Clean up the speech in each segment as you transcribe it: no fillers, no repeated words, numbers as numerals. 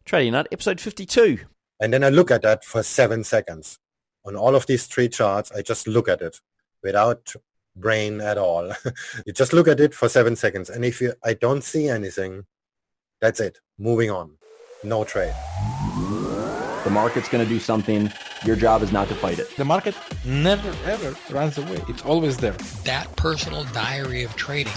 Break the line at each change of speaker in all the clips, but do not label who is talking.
TradingNut, episode 52.
And then I look at that for 7 seconds. On all of these 3 charts, I just look at it without brain at all. You just look at it for 7 seconds. And if I don't see anything, that's it. Moving on. No trade.
The market's going to do something. Your job is not to fight it.
The market never, ever runs away. It's always there.
That personal diary of trading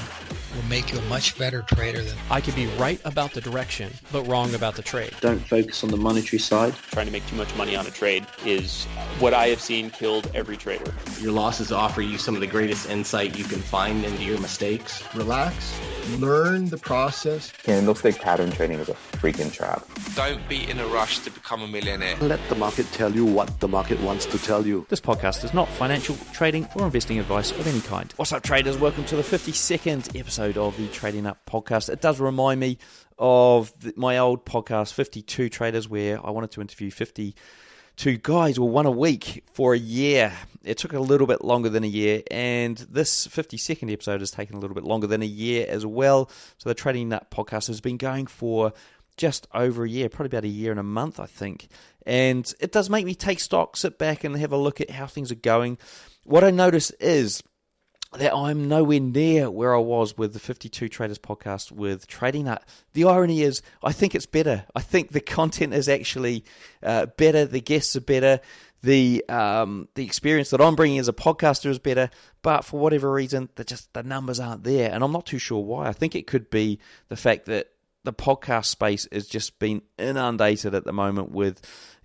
will make you a much better trader than...
I could be right about the direction, but wrong about the trade.
Don't focus on the monetary side.
Trying to make too much money on a trade is what I have seen killed every trader.
Your losses offer you some of the greatest insight you can find into your mistakes.
Relax, learn the process.
Candlestick pattern trading is a freaking trap.
Don't be in a rush to become a millionaire.
Let the market tell you what the market wants to tell you.
This podcast is not financial, trading, or investing advice of any kind. What's up, traders? Welcome to the 52nd episode of the TradingNut podcast. It does remind me of my old podcast, 52 Traders, where I wanted to interview 52 guys, or one a week, for a year. It took a little bit longer than a year, and this 52nd episode has taken a little bit longer than a year as well. So the TradingNut podcast has been going for just over a year, probably about a year and a month, I think. And it does make me take stock, sit back and have a look at how things are going. What I notice is that I'm nowhere near where I was with the 52 Traders podcast with TradingNut. The irony is, I think it's better. I think the content is actually better. The guests are better. The experience that I'm bringing as a podcaster is better. But for whatever reason, the numbers aren't there. And I'm not too sure why. I think it could be the fact that the podcast space has just been inundated at the moment with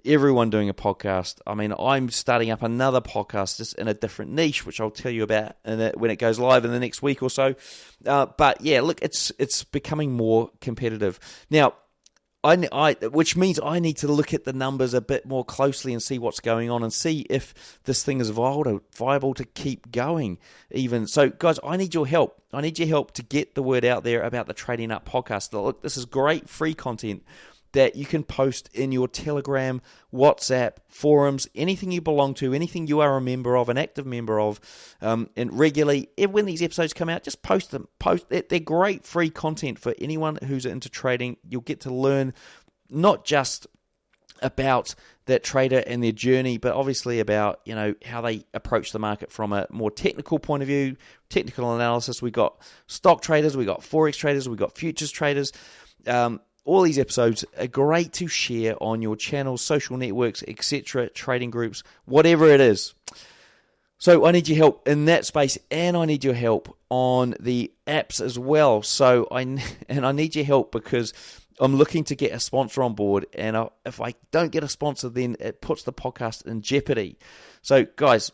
everyone doing a podcast. I mean, I'm starting up another podcast just in a different niche, which I'll tell you about when it goes live in the next week or so. But yeah, look, it's becoming more competitive now. Which means I need to look at the numbers a bit more closely and see what's going on and see if this thing is viable to keep going even. So, guys, I need your help. I need your help to get the word out there about the TradingNut podcast. Look, this is great free content that you can post in your Telegram, WhatsApp, forums, anything you belong to, anything you are a member of, an active member of, and regularly, when these episodes come out, just post them. They're great free content for anyone who's into trading. You'll get to learn not just about that trader and their journey, but obviously about, how they approach the market from a more technical point of view, technical analysis. We've got stock traders, we've got Forex traders, we've got futures traders. All these episodes are great to share on your channels, social networks, etc., trading groups, whatever it is. So I need your help in that space, and I need your help on the apps as well. So I need your help because I'm looking to get a sponsor on board, and if I don't get a sponsor, then it puts the podcast in jeopardy. So guys,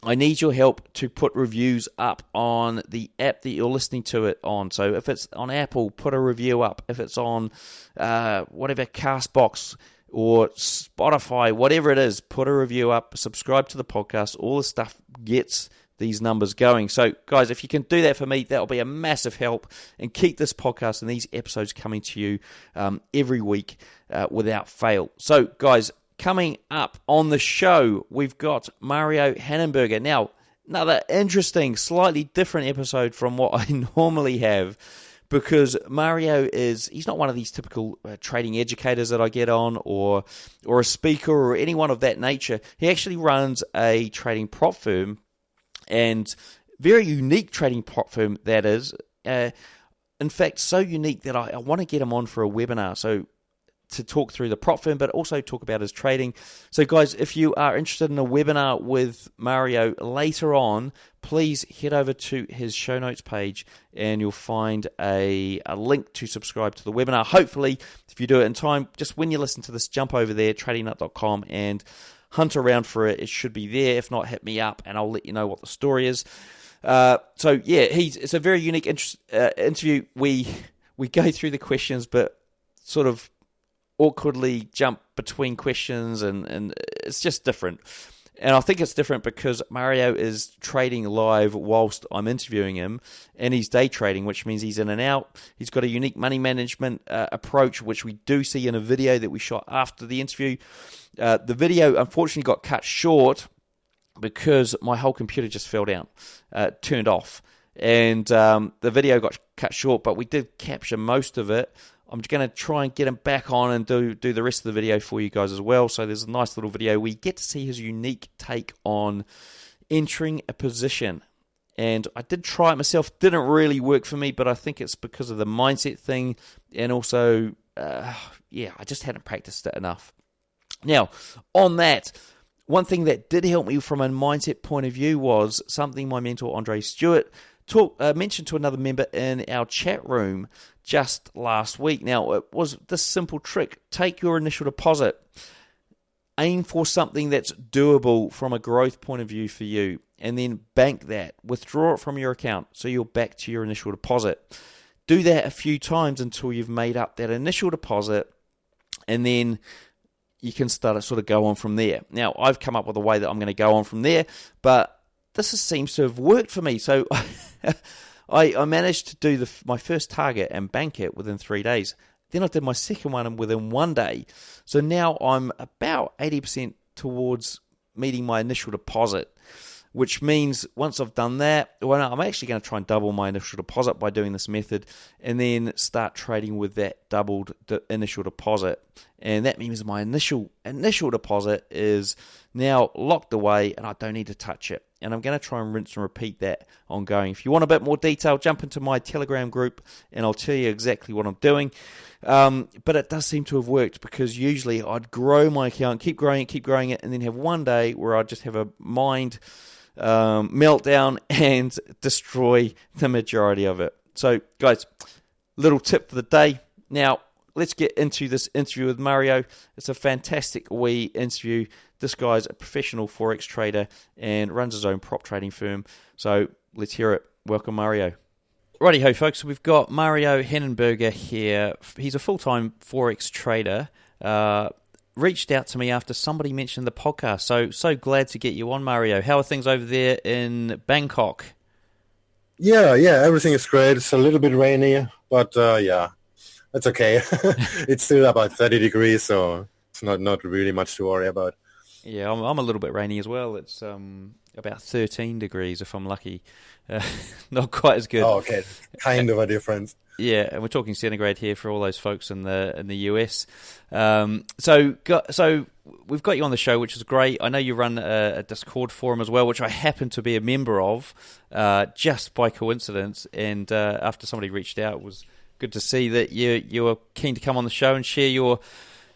I need your help to put reviews up on the app that you're listening to it on. So if it's on Apple, put a review up. If it's on whatever, Castbox or Spotify, whatever it is, put a review up, subscribe to the podcast. All the stuff gets these numbers going. So guys, if you can do that for me, that'll be a massive help, and keep this podcast and these episodes coming to you every week without fail. So guys, coming up on the show, we've got Mario Hennenberger. Now, another interesting, slightly different episode from what I normally have, because Mario he's not one of these typical trading educators that I get on, or a speaker or anyone of that nature. He actually runs a trading prop firm, and very unique trading prop firm that is. In fact, so unique that I want to get him on for a webinar. So to talk through the prop firm, but also talk about his trading. So guys, if you are interested in a webinar with Mario later on, please head over to his show notes page and you'll find a link to subscribe to the webinar. Hopefully, if you do it in time, just when you listen to this, jump over there, tradingnut.com, and hunt around for it. It should be there. If not, hit me up and I'll let you know what the story is. So yeah, it's a very unique interview. We go through the questions, but sort of awkwardly jump between questions, and it's just different. And I think it's different because Mario is trading live whilst I'm interviewing him, and he's day trading, which means he's in and out. He's got a unique money management approach, which we do see in a video that we shot after the interview. The video unfortunately got cut short because my whole computer just fell down, turned off, and the video got cut short, but we did capture most of it. I'm going to try and get him back on and do the rest of the video for you guys as well. So there's a nice little video where you get to see his unique take on entering a position. And I did try it myself. Didn't really work for me, but I think it's because of the mindset thing. And also, I just hadn't practiced it enough. Now, on that, one thing that did help me from a mindset point of view was something my mentor, Andre Stewart, mentioned to another member in our chat room just last week. Now, it was this simple trick. Take your initial deposit. Aim for something that's doable from a growth point of view for you, and then bank that. Withdraw it from your account so you're back to your initial deposit. Do that a few times until you've made up that initial deposit, and then you can start to sort of go on from there. Now, I've come up with a way that I'm going to go on from there, but this seems to have worked for me. So I managed to do my first target and bank it within 3 days. Then I did my second one within 1 day. So now I'm about 80% towards meeting my initial deposit, which means once I've done that, I'm actually going to try and double my initial deposit by doing this method, and then start trading with that doubled initial deposit. And that means my initial deposit is now locked away, and I don't need to touch it. And I'm going to try and rinse and repeat that ongoing. If you want a bit more detail, jump into my Telegram group, and I'll tell you exactly what I'm doing. But it does seem to have worked, because usually I'd grow my account, keep growing it, and then have one day where I'd just have a mind meltdown and destroy the majority of it. So, guys, little tip for the day. Now, let's get into this interview with Mario. It's a fantastic wee interview. This guy's a professional Forex trader and runs his own prop trading firm. So let's hear it. Welcome, Mario. Righty-ho, folks. We've got Mario Hennenberger here. He's a full-time Forex trader. Reached out to me after somebody mentioned the podcast. So glad to get you on, Mario. How are things over there in Bangkok?
Yeah, everything is great. It's a little bit rainy, but that's okay. It's still about 30 degrees, so it's not really much to worry about.
Yeah, I'm a little bit rainy as well. It's about 13 degrees if I'm lucky. Not quite as good.
Oh, okay. Kind of a difference.
Yeah, and we're talking centigrade here for all those folks in the US. So we've got you on the show, which is great. I know you run a Discord forum as well, which I happen to be a member of, just by coincidence. And after somebody reached out, it was good to see that you were keen to come on the show and share your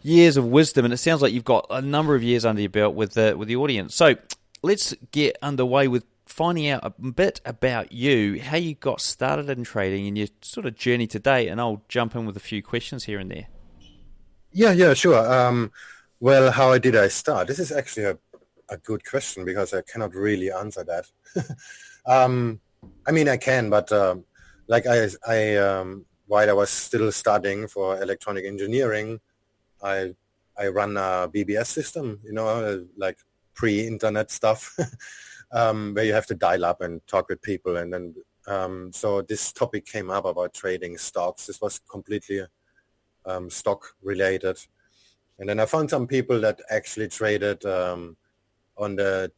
years of wisdom. And it sounds like you've got a number of years under your belt with the audience. So let's get underway with finding out a bit about you, how you got started in trading and your sort of journey today, and I'll jump in with a few questions here and there.
Yeah, sure. Well, how did I start? This is actually a good question, because I cannot really answer that. I mean, I can, but like I while I was still studying for electronic engineering, I run a BBS system, like pre-internet stuff. Where you have to dial up and talk with people. And then, so this topic came up about trading stocks. This was completely stock related. And then I found some people that actually traded on the,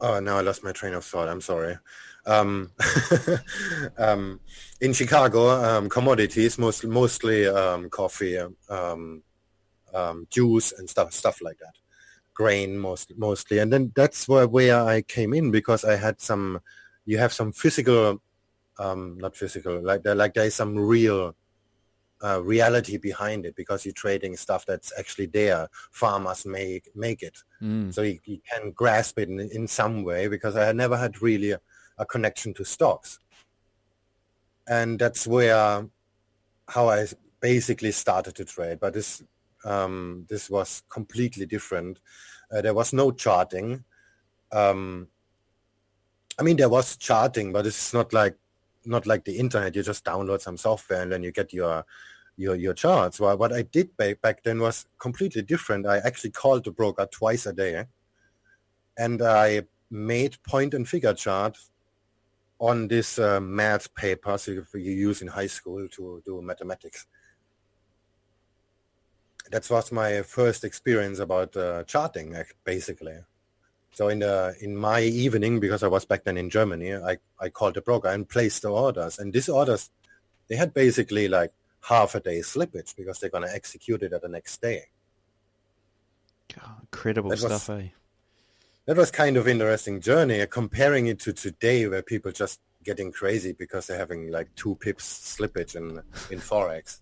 oh, now I lost my train of thought. I'm sorry. In Chicago, commodities, mostly coffee, juice and stuff like that, grain mostly, and then that's where I came in, because I had you have some physical, not physical, like there is some real reality behind it, because you're trading stuff that's actually there. Farmers make it, so you can grasp it in some way, because I had never had really a connection to stocks, and that's how I basically started to trade. But this was completely different. There was no charting. I mean, there was charting, but it's not like the internet. You just download some software and then you get your charts. Well, what I did back then was completely different. I actually called the broker twice a day, and I made point and figure charts on this math papers you use in high school to do mathematics. That was my first experience about charting, basically. So in my evening, because I was back then in Germany, I called the broker and placed the orders. And these orders, they had basically like half a day slippage because they're going to execute it at the next day.
God, incredible stuff, eh?
That was kind of interesting journey, comparing it to today where people just getting crazy because they're having like 2 pips slippage in Forex.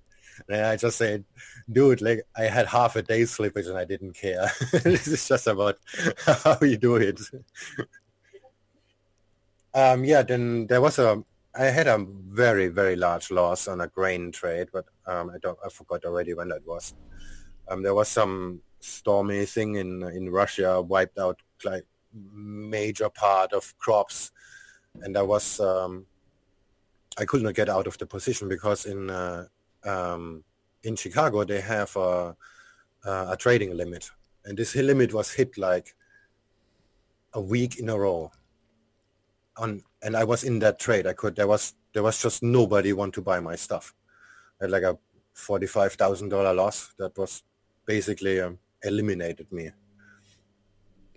And I just said, dude, like I had half a day slippage and I didn't care. This is just about how you do it. Then there was I had a very, very large loss on a grain trade, but I forgot already when that was. There was some stormy thing in Russia, wiped out like major part of crops, and I could not get out of the position because in Chicago they have a trading limit, and this limit was hit like a week in a row. And I was in that trade. There was just nobody want to buy my stuff. I had like a $45,000 loss that was basically eliminated me.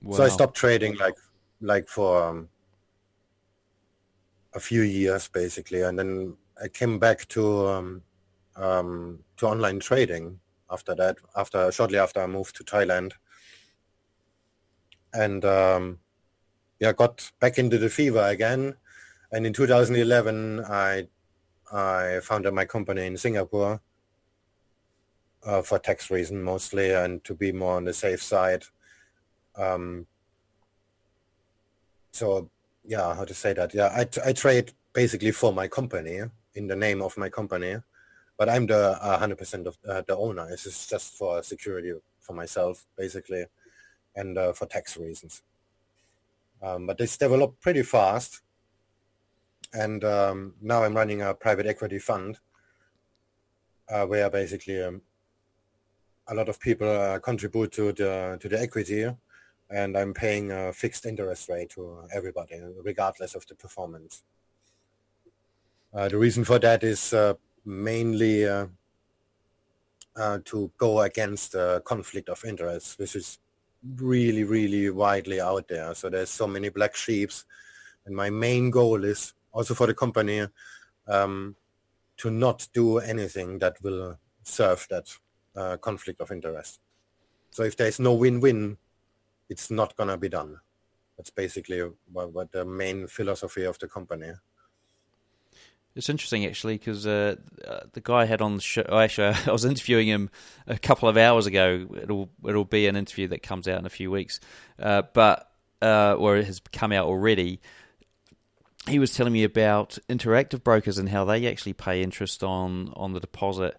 Wow. So I stopped trading like for a few years basically, and then I came back to online trading after that. Shortly after I moved to Thailand, and got back into the fever again. And in 2011, I founded my company in Singapore for tax reason mostly, and to be more on the safe side. How to say that? Yeah, I trade basically for my company, in the name of my company, but I'm the 100% of the owner. It's just for security for myself, basically, and for tax reasons. But this developed pretty fast, and now I'm running a private equity fund where basically a lot of people contribute to the equity, and I'm paying a fixed interest rate to everybody, regardless of the performance. The reason for that is mainly to go against conflict of interest, which is really, really widely out there. So there's so many black sheeps, and my main goal is also for the company to not do anything that will serve that conflict of interest. So if there's no win-win, it's not gonna be done. That's basically what the main philosophy of the company.
It's interesting, actually, because the guy I had on the show, actually, I was interviewing him a couple of hours ago. It'll be an interview that comes out in a few weeks, or it has come out already. He was telling me about interactive brokers and how they actually pay interest on the deposit.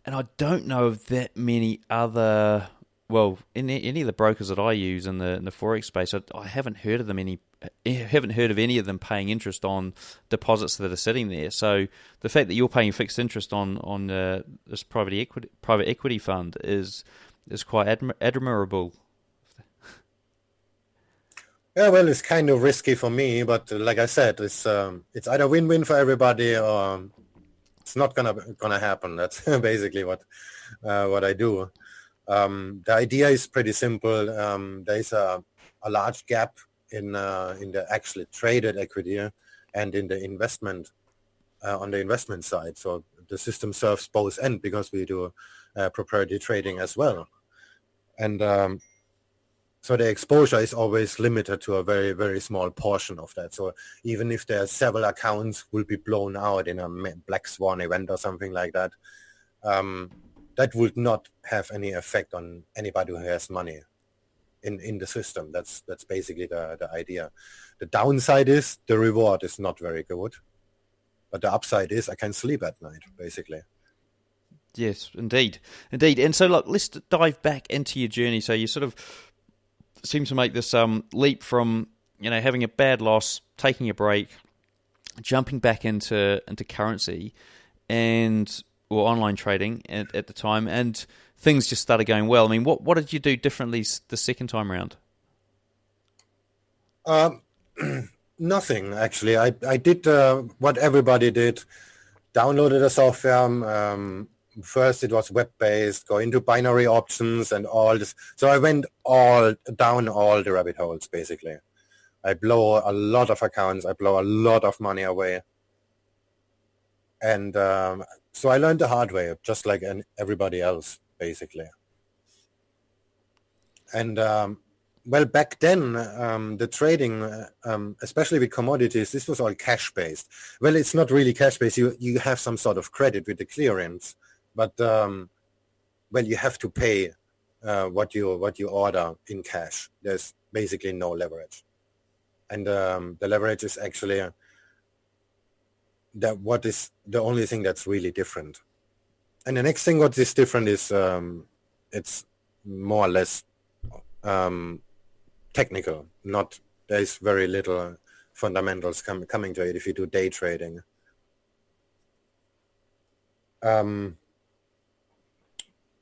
And I don't know of that many other, well, in any of the brokers that I use in the Forex space, I haven't heard of them any of them paying interest on deposits that are sitting there. So the fact that you're paying fixed interest on this private equity fund is quite admirable.
Yeah, well, it's kind of risky for me, but like I said, it's either win-win for everybody or it's not gonna happen. That's basically what I do. The idea is pretty simple. There's a large gap in the actually traded equity and in the investment on the investment side. So the system serves both ends because we do proprietary trading as well, and so the exposure is always limited to a very, very small portion of that. So even if there are several accounts will be blown out in a black swan event or something like that, that would not have any effect on anybody who has money in the system. That's basically the idea. The downside is the reward is not very good, but the upside is I can sleep at night, basically.
Yes, indeed. And so, look, let's dive back into your journey. So you sort of seem to make this leap from having a bad loss, taking a break, jumping back into currency or online trading at the time, and things just started going well. I mean, what did you do differently the second time around?
Nothing, actually. I did what everybody did, downloaded a software, first it was web-based, go into binary options and all this. So I went down all the rabbit holes, basically. I blow a lot of accounts. I blow a lot of money away. And so I learned the hard way, just like everybody else, basically. And well, back then, the trading, especially with commodities, this was all cash-based. Well, it's not really cash-based. You have some sort of credit with the clearance, but well, you have to pay what you order in cash. There's basically no leverage, and the leverage is actually what is the only thing that's really different. And the next thing what is different is it's more or less technical. There's very little fundamentals coming to it if you do day trading.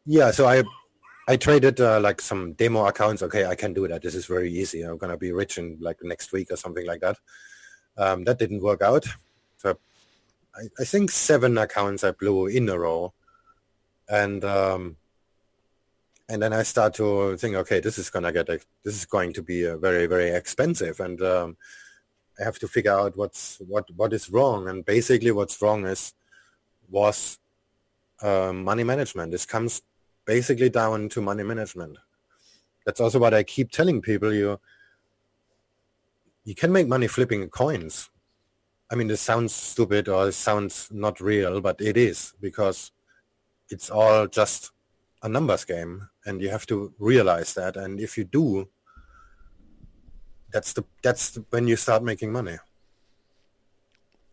Yeah, so I traded like some demo accounts. Okay, I can do that. This is very easy. I'm gonna be rich in like next week or something like that. That didn't work out. So I think 7 accounts I blew in a row, and then I start to think, okay, this is going to be very, very expensive, and I have to figure out what is wrong. And basically, what's wrong was money management. This comes basically down to money management. That's also what I keep telling people. You can make money flipping coins. I mean, this sounds stupid or it sounds not real, but it is, because it's all just a numbers game, and you have to realize that. And if you do, that's when you start making money.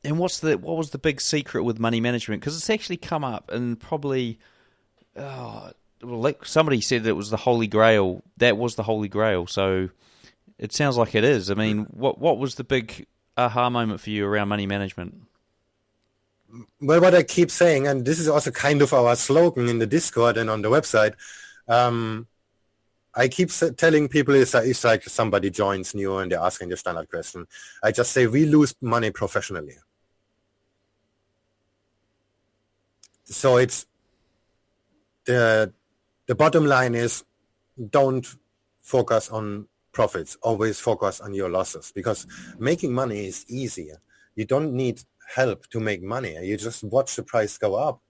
And what was the big secret with money management? Because it's actually come up, and probably like somebody said that it was the Holy Grail. That was the Holy Grail. So it sounds like it is. I mean, what was the big aha moment for you around money management?
Well, what I keep saying, and this is also kind of our slogan in the Discord and on the website, I keep telling people it's like somebody joins new and they're asking the standard question. I just say we lose money professionally. So it's the bottom line is, don't focus on profits. Always focus on your losses, because making money is easy. You don't need help to make money. You just watch the price go up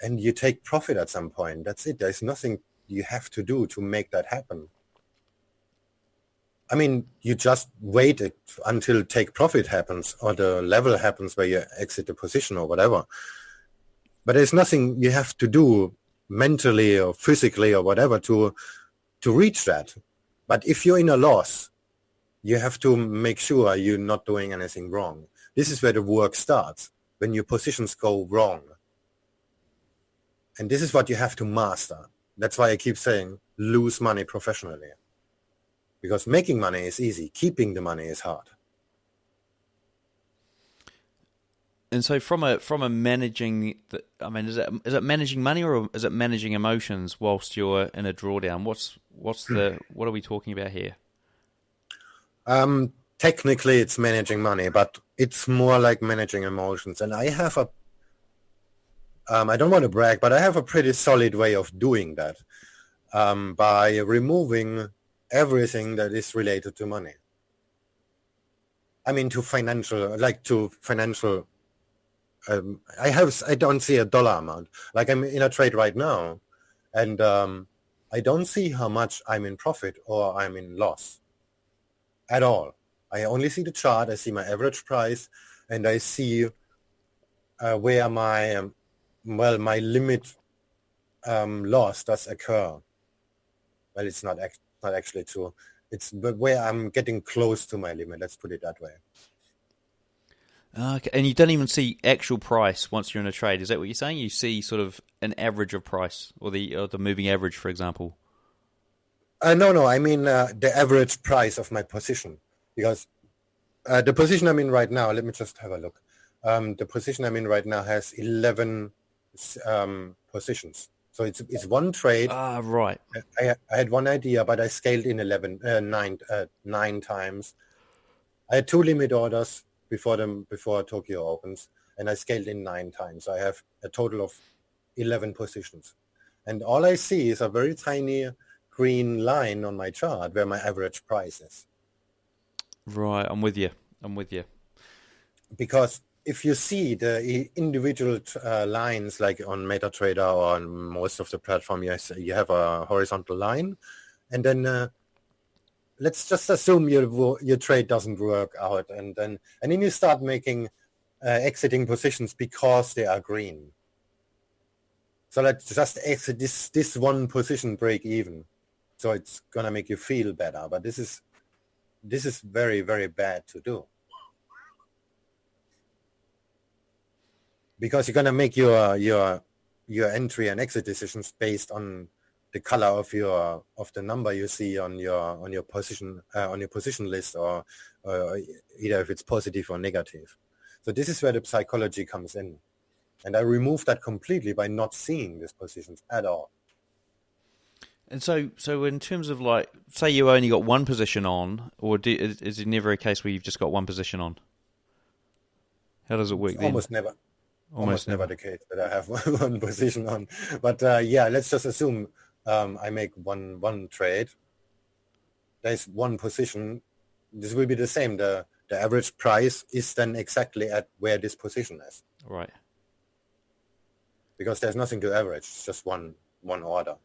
and you take profit at some point. That's it. There's nothing you have to do to make that happen. I mean, you just wait until take profit happens or the level happens where you exit the position or whatever. But there's nothing you have to do mentally or physically or whatever to reach that. But if you're in a loss, you have to make sure you're not doing anything wrong. This is where the work starts, when your positions go wrong. And this is what you have to master. That's why I keep saying lose money professionally. Because making money is easy. Keeping the money is hard.
And so from a managing, is it managing money, or is it managing emotions whilst you're in a drawdown? What are we talking about here?
Technically, it's managing money, but it's more like managing emotions. And I have I don't want to brag, but I have a pretty solid way of doing that by removing everything that is related to money. I mean, to financial. I don't see a dollar amount. Like, I'm in a trade right now, and I don't see how much I'm in profit or I'm in loss at all. I only see the chart. I see my average price, and I see where my limit loss does occur. Well, it's not actually true. It's where I'm getting close to my limit. Let's put it that way.
Okay, and you don't even see actual price once you're in a trade. Is that what you're saying? You see sort of an average of price, or the moving average, for example.
No. I mean the average price of my position, because the position I'm in right now. Let me just have a look. The position I'm in right now has 11 positions. So it's one trade.
Right.
I had one idea, but I scaled in 9 times. I had 2 limit orders before Tokyo opens, and I scaled in 9 times. I have a total of 11 positions. And all I see is a very tiny green line on my chart where my average price is.
Right, I'm with you.
Because if you see the individual lines, like on MetaTrader or on most of the platform, you have a horizontal line, and then let's just assume your trade doesn't work out, and then you start making exiting positions because they are green. So let's just exit this one position, break even. So it's gonna make you feel better, but this is very, very bad to do, because you're gonna make your entry and exit decisions based on the color of the number you see on your position list, or either if it's positive or negative. So this is where the psychology comes in, and I removed that completely by not seeing these positions at all.
And so in terms of, like, say you only got one position on, or is it never a case where you've just got one position on? How does it work then?
Almost never the case that I have one position on. But let's just assume I make one trade. There's one position. This will be the same. The average price is then exactly at where this position is.
Right.
Because there's nothing to average. It's just one order.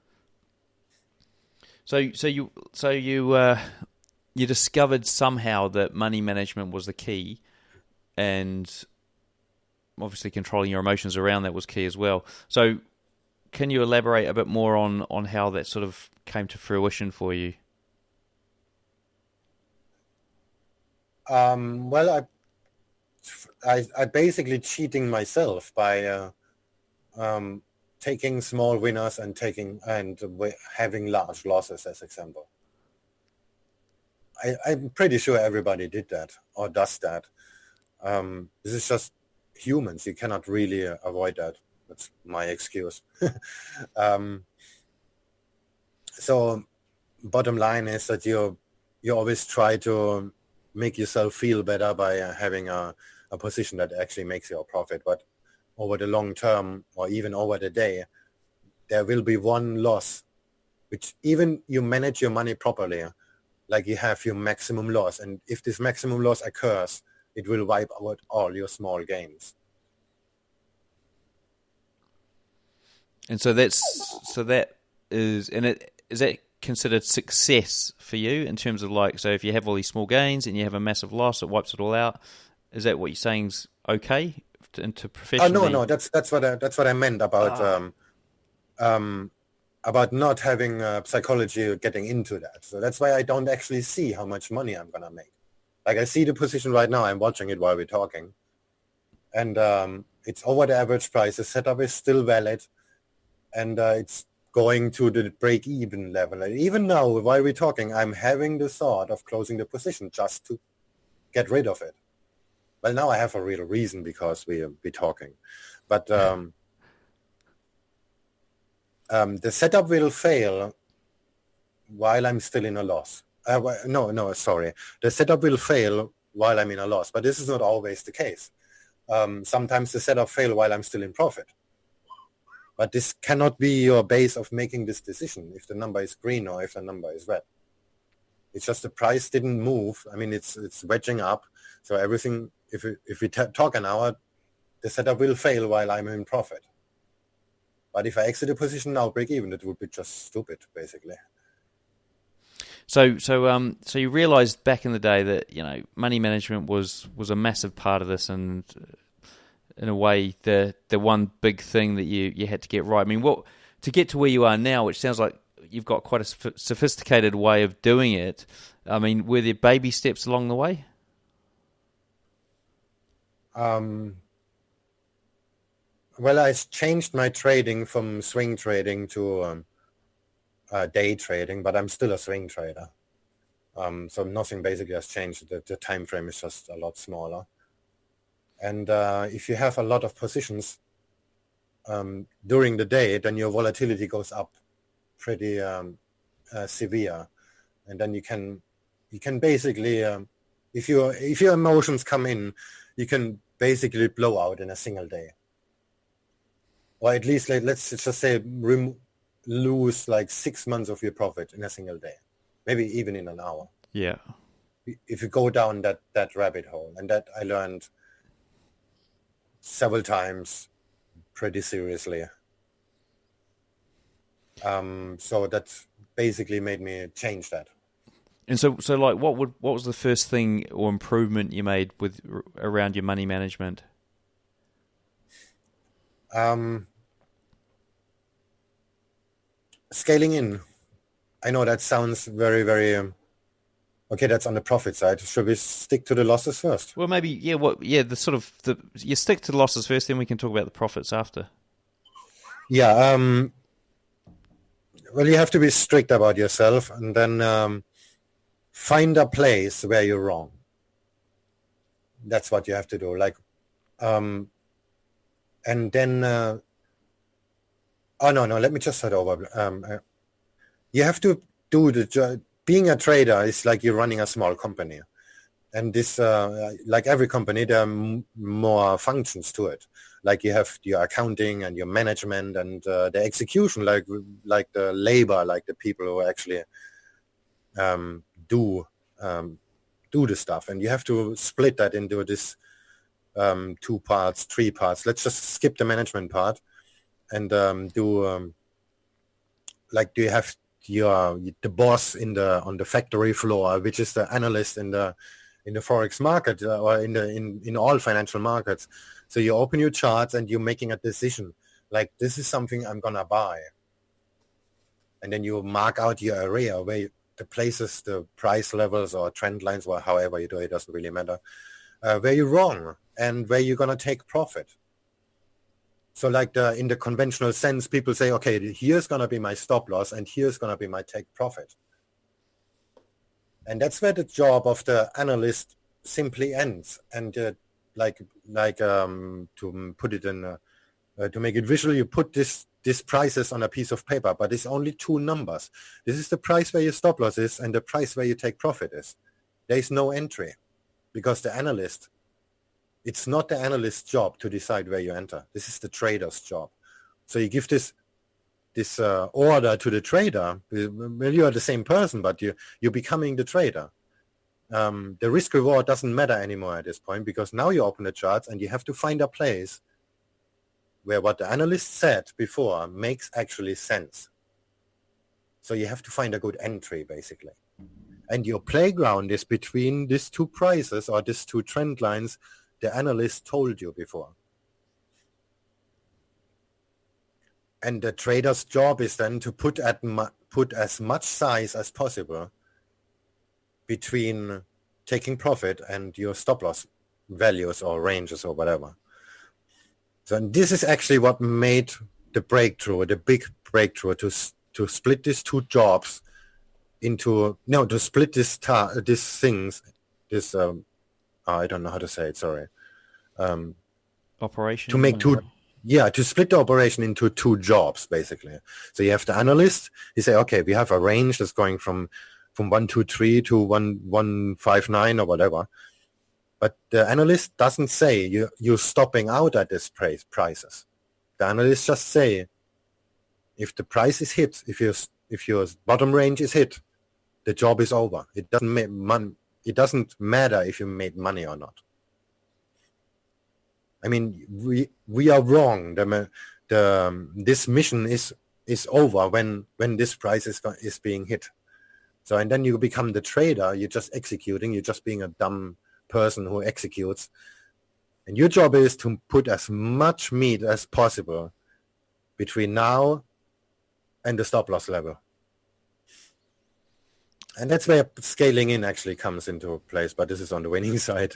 So you discovered somehow that money management was the key, and obviously controlling your emotions around that was key as well. So can you elaborate a bit more on how that sort of came to fruition for you?
Well, I basically cheating myself by taking small winners and having large losses, as example. I'm pretty sure everybody did that or does that. This is just humans. You cannot really avoid that. That's my excuse. So bottom line is that you always try to make yourself feel better by having a position that actually makes you a profit. But over the long term, or even over the day, there will be one loss, which even you manage your money properly, like you have your maximum loss. And if this maximum loss occurs, it will wipe out all your small gains.
And so is that considered success for you in terms of, like, so if you have all these small gains and you have a massive loss, it wipes it all out. Is that what you're saying's okay into professionally?
No, that's what I meant about not having psychology getting into that. So that's why I don't actually see how much money I'm gonna make. Like, I see the position right now. I'm watching it while we're talking, and it's over the average price. The setup is still valid, and it's going to the break-even level. And even now, while we're talking, I'm having the thought of closing the position just to get rid of it. Well, now I have a real reason because we're talking. But the setup will fail while I'm still in a loss. Sorry. The setup will fail while I'm in a loss, but this is not always the case. Sometimes the setup fail while I'm still in profit. But this cannot be your base of making this decision, if the number is green or if the number is red. It's just the price didn't move. I mean, it's wedging up. So everything, if we talk an hour, the setup will fail while I'm in profit. But if I exit a position now, break even, it would be just stupid, basically.
So you realized back in the day that, money management was a massive part of this, and in a way the one big thing that you had to get right. I mean, to get to where you are now, which sounds like you've got quite a sophisticated way of doing it. I mean, were there baby steps along the way?
Well, I changed my trading from swing trading to day trading, but I'm still a swing trader. So nothing basically has changed. The time frame is just a lot smaller. And if you have a lot of positions during the day, then your volatility goes up pretty severe, and then you can basically, if your emotions come in, you can basically blow out in a single day. or at least let's just say lose like 6 months of your profit in a single day, maybe even in an hour.
Yeah.
If you go down that rabbit hole, and that I learned several times pretty seriously. So that basically made me change that.
And so like, what was the first thing or improvement you made around your money management?
Scaling in. I know that sounds very, very okay. That's on the profit side. Should we stick to the losses first?
Well, maybe you stick to the losses first, then we can talk about the profits after.
Yeah. Well, you have to be strict about yourself, and then find a place where you're wrong. That's what you have to do. Like, and then. Oh no! Let me just start over. You have to do the job. Being a trader is like you're running a small company, and this, like every company, there are more functions to it. Like you have your accounting and your management and the execution, like the labor, like the people who actually do the stuff, and you have to split that into this 2 parts, 3 parts. Let's just skip the management part and do you have the boss on the factory floor, which is the analyst in the forex market or in all financial markets. So you open your charts and you're making a decision, like this is something I'm gonna buy, and then you mark out your area where the places, the price levels or trend lines, or however you do it, doesn't really matter, where you're wrong and where you're gonna take profit. So like in the conventional sense, people say, okay, here's going to be my stop loss and here's going to be my take profit. And that's where the job of the analyst simply ends. And to put it in, to make it visual, you put this prices on a piece of paper, but it's only 2 numbers. This is the price where your stop loss is and the price where you take profit is. There is no entry because it's not the analyst's job to decide where you enter. This is the trader's job. So you give this order to the trader. Well, you are the same person, but you're becoming the trader. The risk reward doesn't matter anymore at this point, because now you open the charts and you have to find a place where what the analyst said before makes actually sense. So you have to find a good entry, basically. And your playground is between these 2 prices or these 2 trend lines the analyst told you before. And the trader's job is then to put as much size as possible between taking profit and your stop loss values or ranges or whatever. So this is actually what made the big breakthrough to split these 2 jobs into, to split these things, I don't know how to say it, sorry.
Operation?
To make to split the operation into 2 jobs, basically. So you have the analyst, you say, okay, we have a range that's going from 123 to 1159 or whatever. But the analyst doesn't say you're stopping out at these prices. The analyst just say, if the price is hit, if your bottom range is hit, the job is over. It doesn't matter if you made money or not. I mean, we are wrong. This mission is over when this price is being hit. So, and then you become the trader. You're just executing. You're just being a dumb person who executes. And your job is to put as much meat as possible between now and the stop loss level. And that's where scaling in actually comes into place, but this is on the winning side.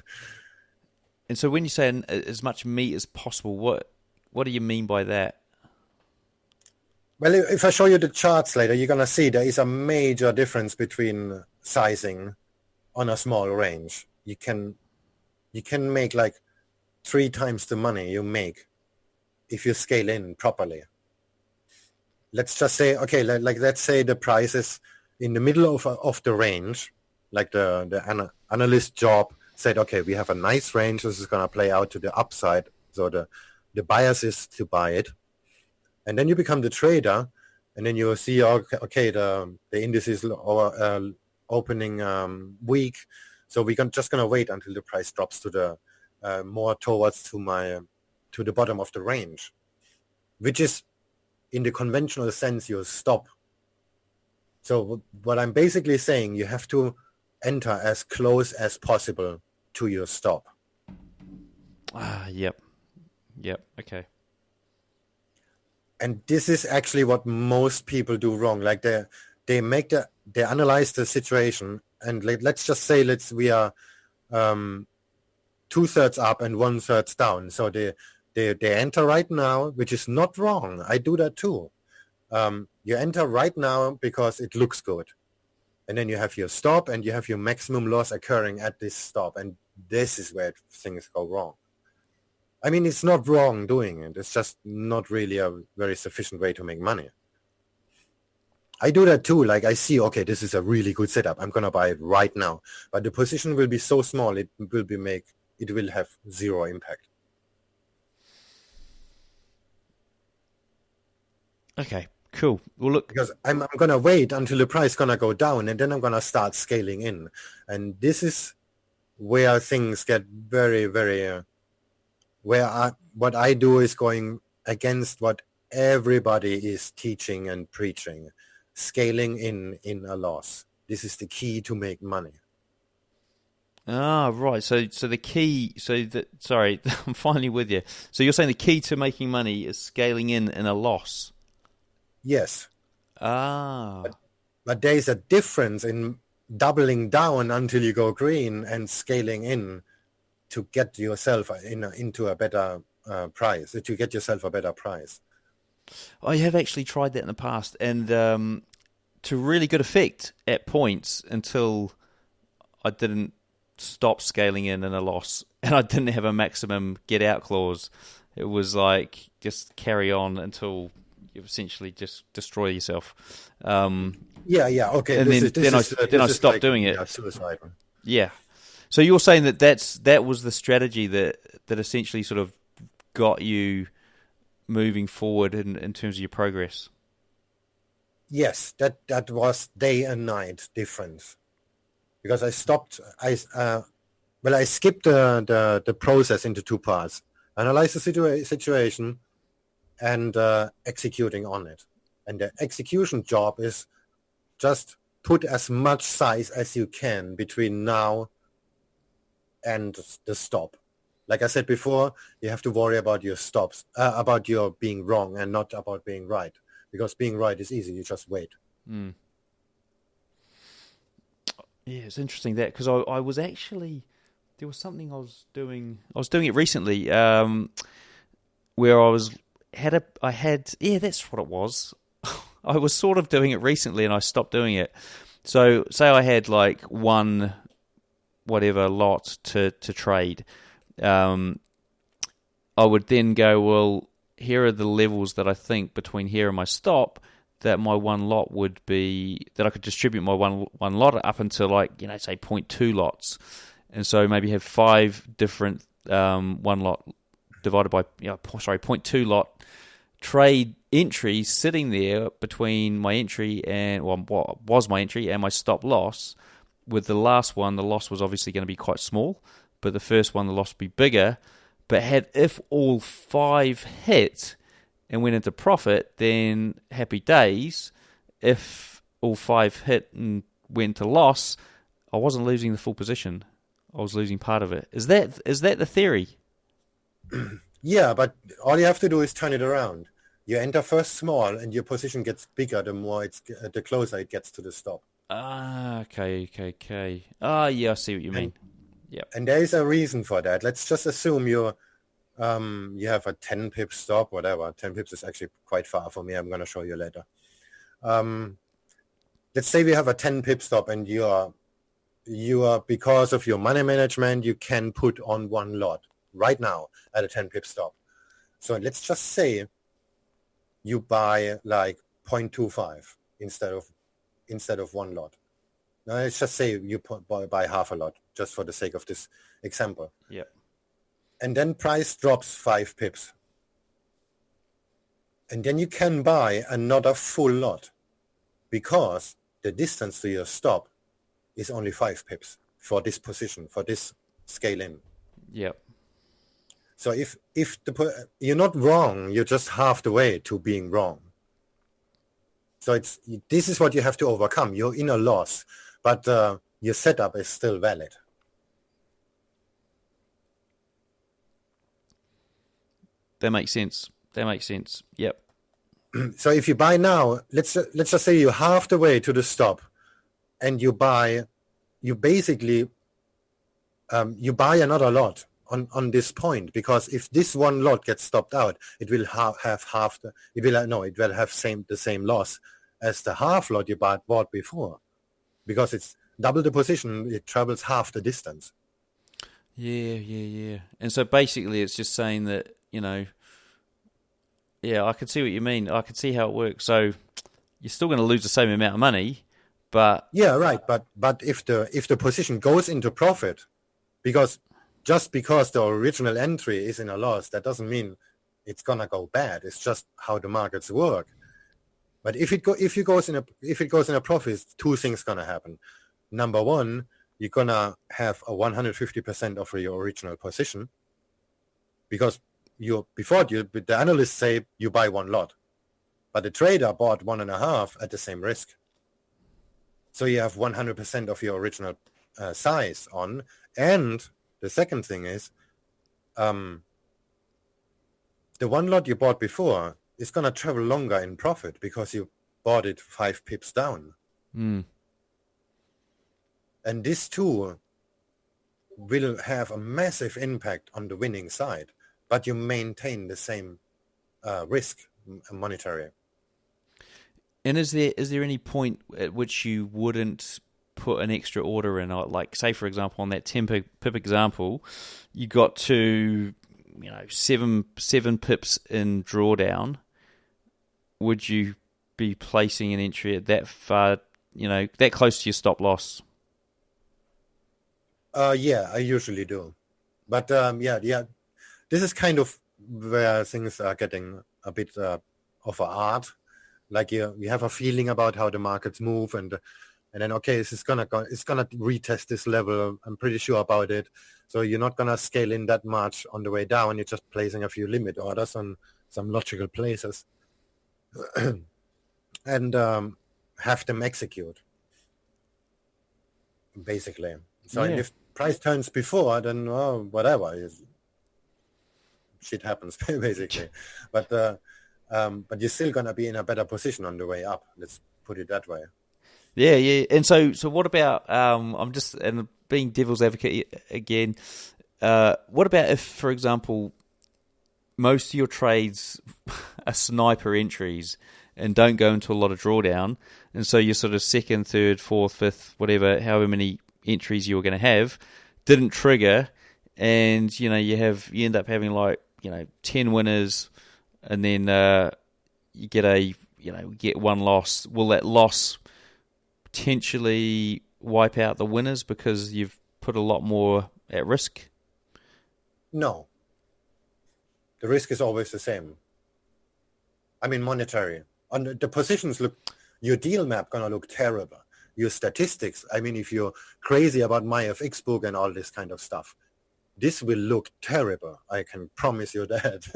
And so when you say as much meat as possible, what do you mean by that?
Well, if I show you the charts later, you're going to see there is a major difference between sizing on a small range. You can make like 3 times the money you make if you scale in properly. Let's just say, okay, let's say the price is in the middle of the range, like the analyst job said, okay, we have a nice range. This is going to play out to the upside. So the bias is to buy it. And then you become the trader, and then you see, okay, the indices are opening weak, so we're just going to wait until the price drops to the more towards to the bottom of the range, which is, in the conventional sense, your stop. So what I'm basically saying, you have to enter as close as possible to your stop.
Yep. Okay.
And this is actually what most people do wrong. Like they analyze the situation, and let's just say we are 2/3 up and 1/3 down. So they enter right now, which is not wrong. I do that too. You enter right now because it looks good. And then you have your stop and you have your maximum loss occurring at this stop. And this is where things go wrong. I mean, it's not wrong doing it. It's just not really a very sufficient way to make money. I do that too. Like I see, okay, this is a really good setup. I'm going to buy it right now. But the position will be so small, it will have zero impact.
Okay, cool. Well, look,
because I'm going to wait until the price going to go down, and then I'm going to start scaling in. And this is where things get very, very, what I do is going against what everybody is teaching and preaching, scaling in a loss. This is the key to make money.
Right. So the key, sorry, I'm finally with you. So you're saying the key to making money is scaling in a loss?
Yes.
But
there is a difference in doubling down until you go green and scaling in to get yourself into a better price, to get yourself a better price.
I have actually tried that in the past, and to really good effect at points until I didn't stop scaling in a loss, and I didn't have a maximum get out clause. It was like just carry on until you essentially just destroy yourself.
Yeah. Okay.
And then I stopped doing it.
Suicide.
Yeah. So you're saying that was the strategy that essentially sort of got you moving forward in terms of your progress.
Yes, that was day and night difference, because I stopped. I skipped the process into two parts: analyze the situation and executing on it. And the execution job is just put as much size as you can between now and the stop. Like I said before, you have to worry about your stops, about your being wrong and not about being right. Because being right is easy. You just wait.
Mm. Yeah, it's interesting that, because I was actually, there was something I was doing it recently, where that's what it was. I was sort of doing it recently and I stopped doing it. So say I had like one whatever lot to trade. I would then go, well, here are the levels that I think between here and my stop that my one lot would be, that I could distribute my one lot up into, like, say 0.2 lots. And so maybe have 5 different one lot divided by 0.2 lot trade entries sitting there between my entry and, well, what was my entry and my stop loss. With the last one, the loss was obviously going to be quite small, but the first one, the loss would be bigger. But if all 5 hit and went into profit, then happy days. If all 5 hit and went to loss, I wasn't losing the full position. I was losing part of it. Is that the theory?
Yeah, but all you have to do is turn it around. You enter first small, and your position gets bigger the closer it gets to the stop.
Okay. Yeah, I see what you mean. Yeah.
And there is a reason for that. Let's just assume you have a 10 pip stop, whatever. 10 pips is actually quite far for me. I'm going to show you later. Let's say we have a 10 pip stop, and you are, because of your money management, you can put on one lot right now at a 10 pip stop. So let's just say you buy like 0.25 instead of one lot. Now let's just say you buy half a lot, just for the sake of this example.
Yeah.
And then price drops 5 pips. And then you can buy another full lot because the distance to your stop is only 5 pips for this position, for this scale in.
Yep.
So if you're not wrong, you're just half the way to being wrong. So this is what you have to overcome. You're in a loss, but your setup is still valid.
That makes sense. Yep.
So if you buy now, let's just say you're half the way to the stop, and you buy another lot on this point, because if this one lot gets stopped out, it will have the same loss as the half lot you bought before, because it's double the position, it travels half the distance.
Yeah. And so basically it's just saying that, I can see what you mean. I can see how it works. So you're still going to lose the same amount of money, but...
Yeah, right. But if the position goes into profit, because the original entry is in a loss, that doesn't mean it's going to go bad. It's just how the markets work. But if it goes in a profit, two things going to happen. Number one, you're going to have a 150% of your original position, because the analysts say you buy one lot, but the trader bought 1.5 at the same risk. So you have 100% of your original size on. And the second thing is, the one lot you bought before is going to travel longer in profit because you bought it 5 pips down.
Mm.
And this too will have a massive impact on the winning side, but you maintain the same risk monetary.
And is there any point at which you wouldn't put an extra order in? Like, say, for example, on that 10 pip example, you got to 7 pips in drawdown. Would you be placing an entry at that far, that close to your stop loss?
Yeah, I usually do. But this is kind of where things are getting a bit of an art. Like you have a feeling about how the markets move, and then it's gonna retest this level. I'm pretty sure about it. So you're not gonna scale in that much on the way down. You're just placing a few limit orders on some logical places, and have them execute. Basically. So if price turns before, then whatever, shit happens basically. But you're still gonna be in a better position on the way up. Let's put it that way.
Yeah. And so what about? I'm just being devil's advocate again. What about if, for example, most of your trades are sniper entries and don't go into a lot of drawdown, and so you're sort of second, third, fourth, fifth, whatever, however many entries you were going to have, didn't trigger, and you end up having 10 winners, and then you get one loss. Will that loss potentially wipe out the winners because you've put a lot more at risk?
No. The risk is always the same. I mean, monetary. On the positions your deal map gonna look terrible. Your statistics, I mean, if you're crazy about my FX book and all this kind of stuff, this will look terrible. I can promise you that.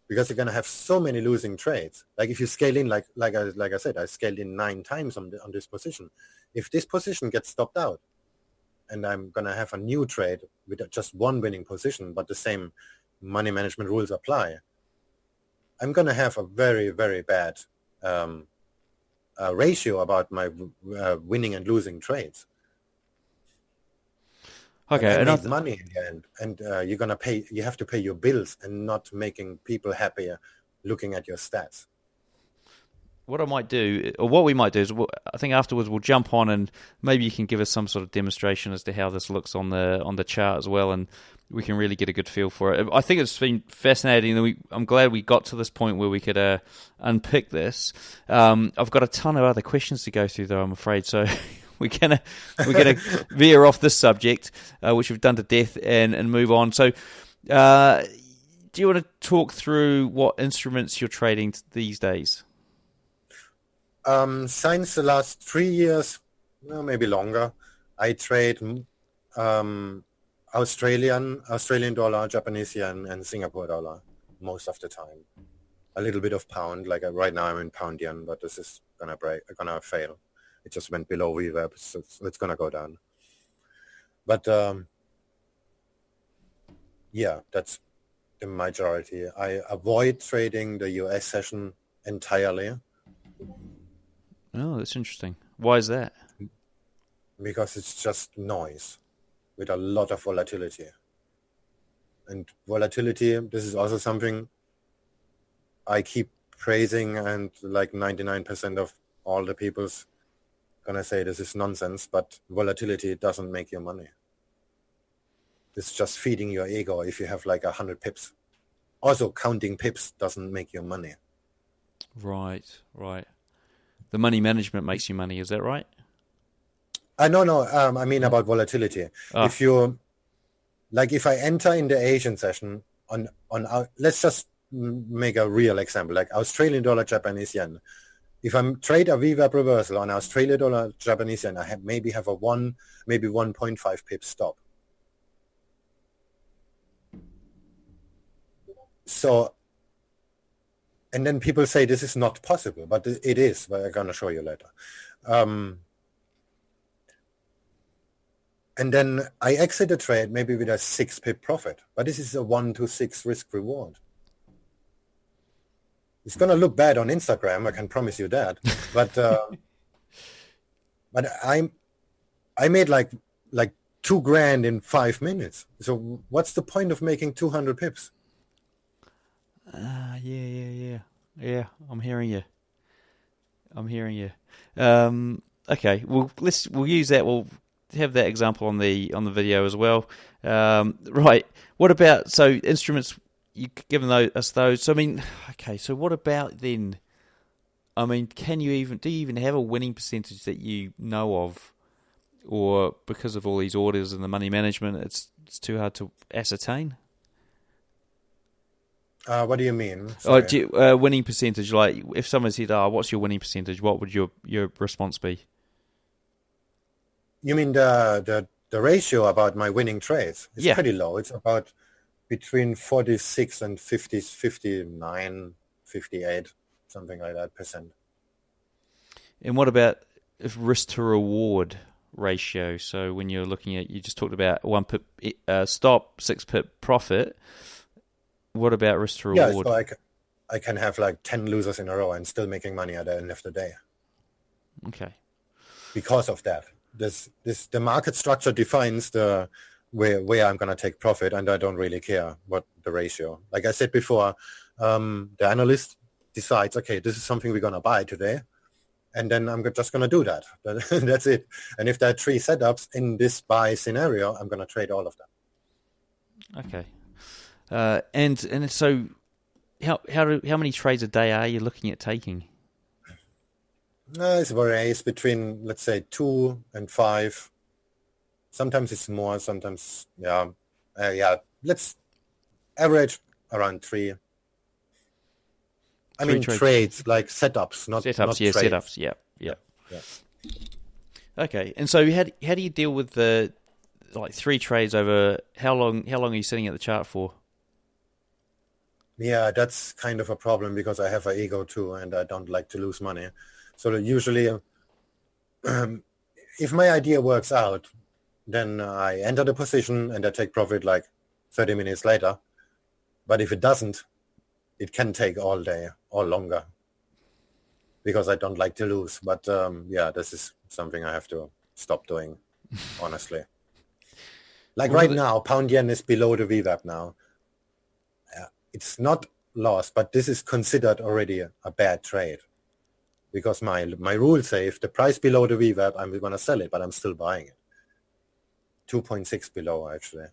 Because you're gonna have so many losing trades. Like if you scale in, like I said, I scaled in 9 times on this position. If this position gets stopped out, and I'm gonna have a new trade with just one winning position, but the same money management rules apply, I'm gonna have a very, very bad ratio about my winning and losing trades.
Okay,
and I made money in the end, and you're gonna pay. You have to pay your bills and not making people happier looking at your stats.
What I might do, or what we might do, is I think afterwards we'll jump on and maybe you can give us some sort of demonstration as to how this looks on the chart as well, and we can really get a good feel for it. I think it's been fascinating. I'm glad we got to this point where we could unpick this. I've got a ton of other questions to go through, though, I'm afraid. So we're gonna veer off this subject, which we've done to death, and move on. So do you want to talk through what instruments you're trading these days?
Since the last 3 years, well, maybe longer, I trade Australian dollar, Japanese yen, and Singapore dollar most of the time. A little bit of pound, like right now I'm in pound yen, but this is gonna fail. It just went below VWAP, so it's gonna go down. But yeah, that's the majority. I avoid trading the US session entirely.
Oh, that's interesting. Why is that?
Because it's just noise with a lot of volatility. And volatility, this is also something I keep praising, and like 99% of all the people's gonna say this is nonsense, but volatility doesn't make you money. It's just feeding your ego if you have like 100 pips. Also, counting pips doesn't make you money.
Right. The money management makes you money, is that right?
No. I mean about volatility. If you, like, if I enter in the Asian session on let's just make a real example, like Australian dollar, Japanese yen. If I'm trade a VWAP reversal on Australian dollar, Japanese yen, I maybe have a 1.5 pip stop. So, and then people say this is not possible, but it is. But I'm gonna show you later. And then I exit the trade maybe with a 6 pip profit, but this is a 1 to 6 risk reward. It's gonna look bad on Instagram, I can promise you that. But I made like $2,000 in 5 minutes. So what's the point of making 200 pips?
Yeah. I'm hearing you. Okay, we'll use that. We'll have that example on the video as well. Right. What about instruments? You've given us those. So I mean, okay. So what about then? I mean, do you even have a winning percentage that you know of, or because of all these orders and the money management, it's too hard to ascertain?
What do you mean?
Winning percentage. Like if someone said, what's your winning percentage? What would your response be?
You mean the ratio about my winning trades? It's pretty low. It's about between 46 and 50, 59, 58, something like that %.
And what about risk to reward ratio? So when you're looking at, you just talked about 1 pip stop, 6 pip profit. What about risk to reward?
Yeah, so I can have like 10 losers in a row and still making money at the end of the day.
Okay.
Because of that. The market structure defines the where I'm going to take profit, and I don't really care what the ratio. Like I said before, the analyst decides, okay, this is something we're going to buy today, and then I'm just going to do that. That's it. And if there are 3 setups in this buy scenario, I'm going to trade all of them.
Okay. And so how many trades a day are you looking at taking?
It varies between, let's say, 2 and 5. Sometimes it's more, sometimes, let's average around 3. I mean, trades, like setups, not trades.
Setups, yeah. Okay, and so how do you deal with the 3 trades over, how long are you sitting at the chart for?
Yeah, that's kind of a problem because I have an ego too, and I don't like to lose money. So usually, if my idea works out, then I enter the position and I take profit like 30 minutes later. But if it doesn't, it can take all day or longer because I don't like to lose. But this is something I have to stop doing, honestly. Like right now, pound yen is below the VWAP now. It's not lost, but this is considered already a bad trade. Because my rules say if the price below the VWAP, I'm going to sell it, but I'm still buying it. 2.6 below, actually.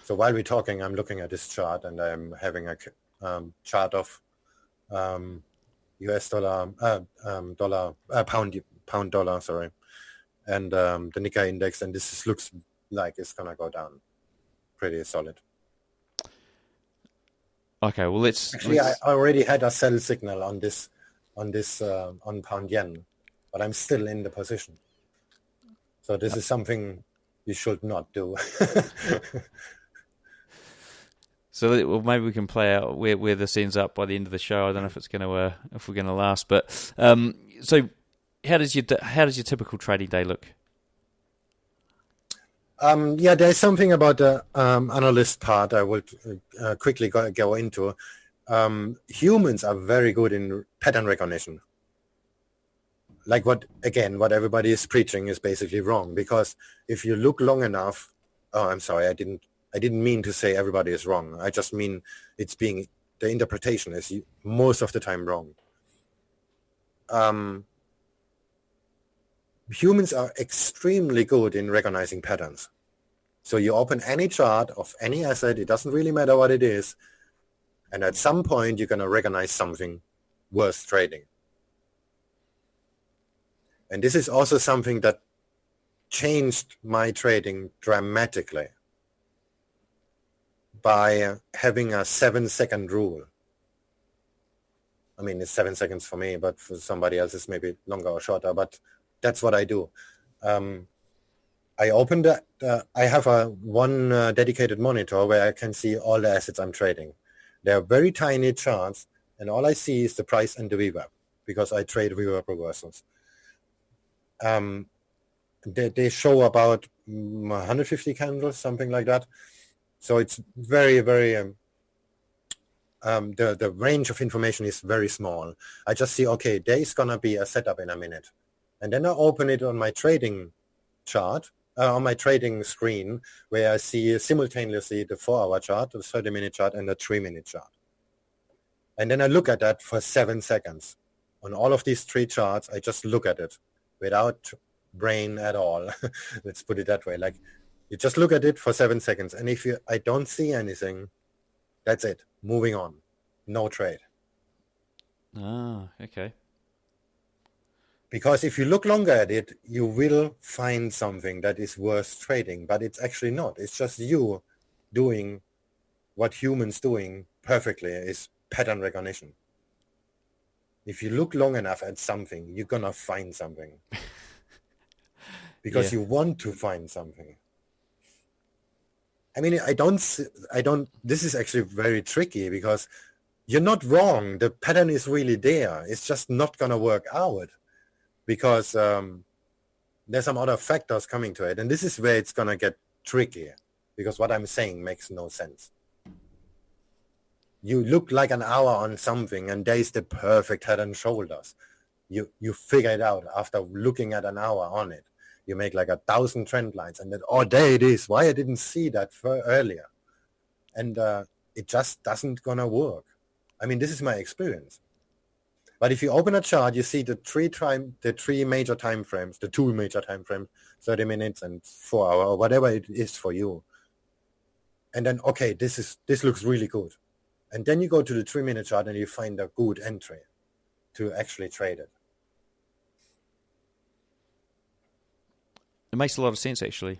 So while we're talking, I'm looking at this chart, and I'm having a chart of US dollar, pound dollar, sorry, and the Nikkei index, and this looks like it's going to go down pretty solid.
Okay, well let's
I already had a sell signal on this on pound yen, but I'm still in the position. So this is something you should not do.
So well, maybe we can play out where this ends up by the end of the show. I don't know if it's going to if we're going to last, but so how does your typical trading day look?
There's something about the analyst part I will quickly go into. Humans are very good in pattern recognition. Like what everybody is preaching is basically wrong, because if you look long enough, I'm sorry, I didn't mean to say everybody is wrong. I just mean the interpretation is most of the time wrong. Humans are extremely good in recognizing patterns. So you open any chart of any asset, it doesn't really matter what it is, and at some point you're going to recognize something worth trading. And this is also something that changed my trading dramatically by having a 7-second rule. I mean, it's 7 seconds for me, but for somebody else it's maybe longer or shorter, but that's what I do. I opened I have one dedicated monitor where I can see all the assets I'm trading. They're very tiny charts, and all I see is the price and the VWAP, because I trade VWAP reversals. They show about 150 candles, something like that. So it's very, very, the range of information is very small. I just see, okay, there is going to be a setup in a minute. And then I open it on my trading chart, on my trading screen, where I see simultaneously the 4-hour chart, the 30-minute chart, and the 3-minute chart. And then I look at that for 7 seconds. On all of these 3 charts, I just look at it without brain at all. Let's put it that way. Like, you just look at it for 7 seconds. And if I don't see anything, that's it. Moving on. No trade.
Ah, okay.
Because if you look longer at it, you will find something that is worth trading, but it's actually not. It's just you doing what humans doing perfectly, is pattern recognition. If you look long enough at something, you're going to find something. Because you want to find something. I mean, this is actually very tricky, because you're not wrong. The pattern is really there. It's just not going to work out, because there's some other factors coming to it. And this is where it's going to get tricky, because what I'm saying makes no sense. You look like an hour on something, and there's the perfect head and shoulders. You figure it out after looking at an hour on it. You make like 1,000 trend lines, and then, oh, there it is. Why I didn't see that earlier? And it just doesn't gonna work. I mean, this is my experience. But if you open a chart, you see the 3 major time frames, the 2 major time frames, 30 minutes and 4 hours, or whatever it is for you. And then, okay, this looks really good. And then you go to the 3-minute chart and you find a good entry to actually trade it.
It makes a lot of sense, actually,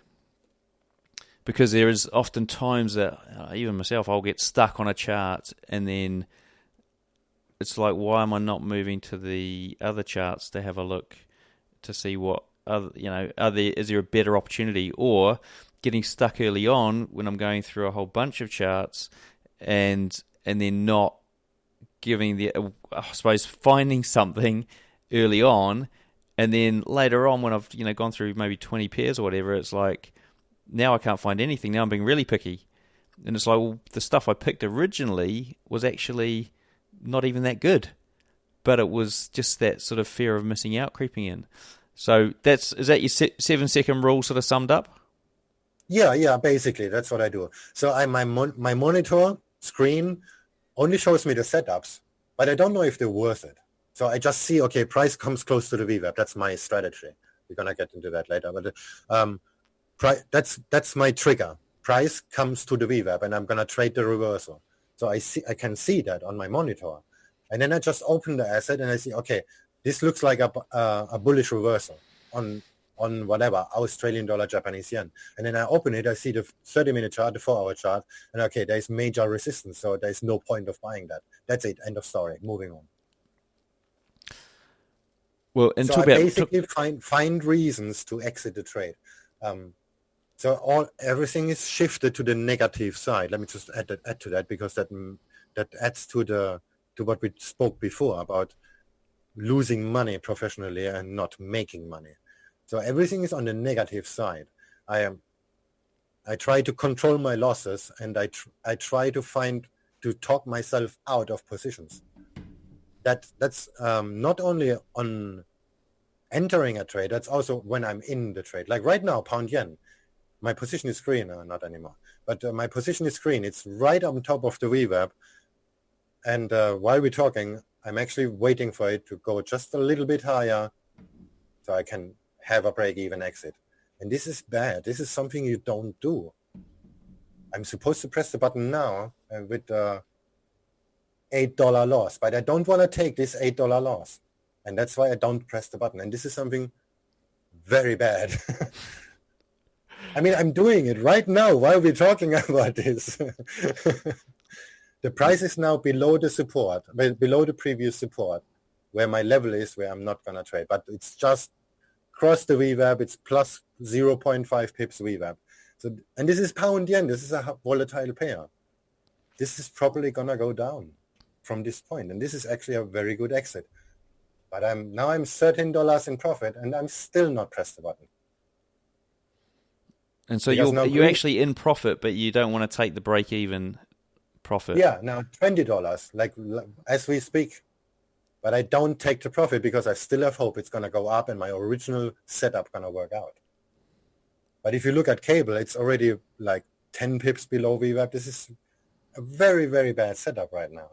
because there is often times that even myself, I'll get stuck on a chart, and then it's like, why am I not moving to the other charts to have a look to see what other, is there a better opportunity, or getting stuck early on when I'm going through a whole bunch of charts and then not giving I suppose finding something early on. And then later on, when I've gone through maybe 20 pairs or whatever, it's like, now I can't find anything. Now I'm being really picky. And it's like, well, the stuff I picked originally was actually not even that good. But it was just that sort of fear of missing out creeping in. So is that your 7-second rule sort of summed up?
Yeah, basically, that's what I do. So my monitor screen only shows me the setups, but I don't know if they're worth it. So I just see, okay, price comes close to the VWAP. That's my strategy. We're going to get into that later. But that's my trigger. Price comes to the VWAP, and I'm going to trade the reversal. So I can see that on my monitor. And then I just open the asset, and I see, okay, this looks like a bullish reversal on on whatever, Australian dollar, Japanese yen. And then I open it, I see the 30-minute chart, the 4-hour chart, and okay, there's major resistance, so there's no point of buying that. That's it, end of story, moving on.
Well, and
so I basically find reasons to exit the trade. So everything is shifted to the negative side. Let me just add to that, because that adds to what we spoke before about losing money professionally and not making money. So everything is on the negative side. I try to control my losses, and I try to talk myself out of positions. That's not only on entering a trade, that's also when I'm in the trade. Like right now, pound yen, my position is green, not anymore, but my position is green. It's right on top of the VWAP. And while we're talking, I'm actually waiting for it to go just a little bit higher so I can have a break-even exit. And this is bad. This is something you don't do. I'm supposed to press the button now with $8 loss, but I don't want to take this $8 loss. And that's why I don't press the button. And this is something very bad. I mean, I'm doing it right now while we're talking about this. The price is now below the support, below the previous support, where my level is, where I'm not going to trade. But it's just crossed the VWAP. It's plus 0.5 pips VWAP. So, and this is pound yen. This is a volatile pair. This is probably going to go down from this point. And this is actually a very good exit. But I'm $13 in profit, and I'm still not pressed the button.
And so you're actually in profit, but you don't want to take the break-even profit.
Yeah, now $20, like as we speak. But I don't take the profit because I still have hope it's going to go up and my original setup going to work out. But if you look at cable, it's already like 10 pips below VWAP. This is a very, very bad setup right now.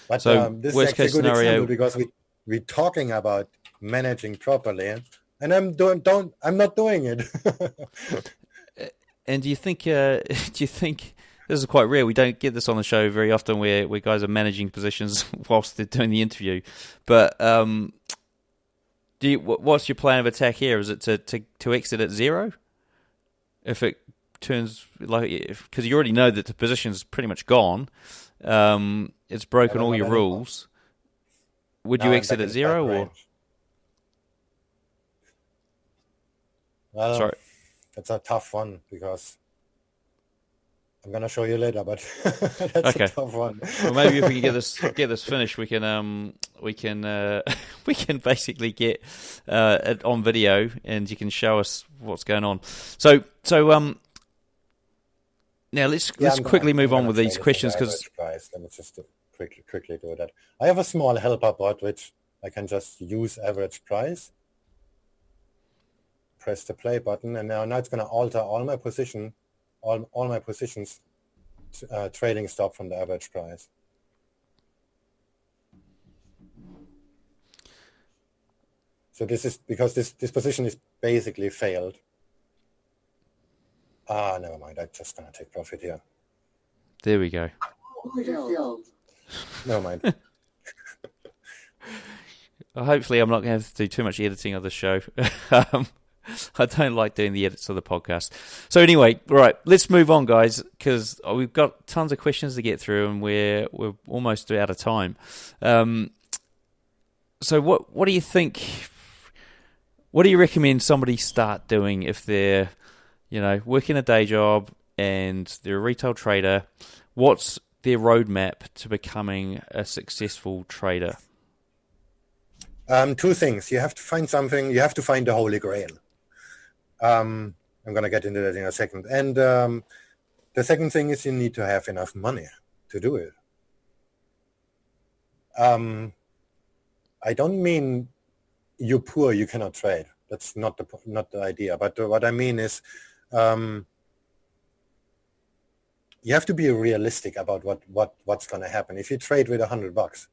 But
so
this
worst
is actually
case
a good
scenario,
example because we're talking about managing properly, and I'm not doing it.
And do you think this is quite rare? We don't get this on the show very often, where guys are managing positions whilst they're doing the interview. But what's your plan of attack here? Is it to exit at zero? If it turns because you already know that the position's pretty much gone. It's broken all your rules. Would you exit at zero or?
Well,
sorry,
that's a tough one because I'm gonna show you later. But that's
okay.
A tough one.
Well, maybe if we can get this finished, we can basically get it on video, and you can show us what's going on. So now let's quickly move on with these questions because
let me just quickly do that. I have a small helper bot which I can just use average price. Press the play button, and now it's going to alter all my positions trading stop from the average price. So this is because this position is basically failed. Never mind. I'm just going to take profit here.
There we go.
Never mind.
Hopefully I'm not going to have to do too much editing of the show. I don't like doing the edits of the podcast. So anyway, right, let's move on, guys, because we've got tons of questions to get through, and we're almost out of time. So what do you think? What do you recommend somebody start doing if they're, working a day job and they're a retail trader? What's their roadmap to becoming a successful trader?
Two things. You have to find something. You have to find the Holy Grail. I'm going to get into that in a second. And the second thing is you need to have enough money to do it. I don't mean you're poor, you cannot trade. That's not the idea. But what I mean is you have to be realistic about what's going to happen. If you trade with $100,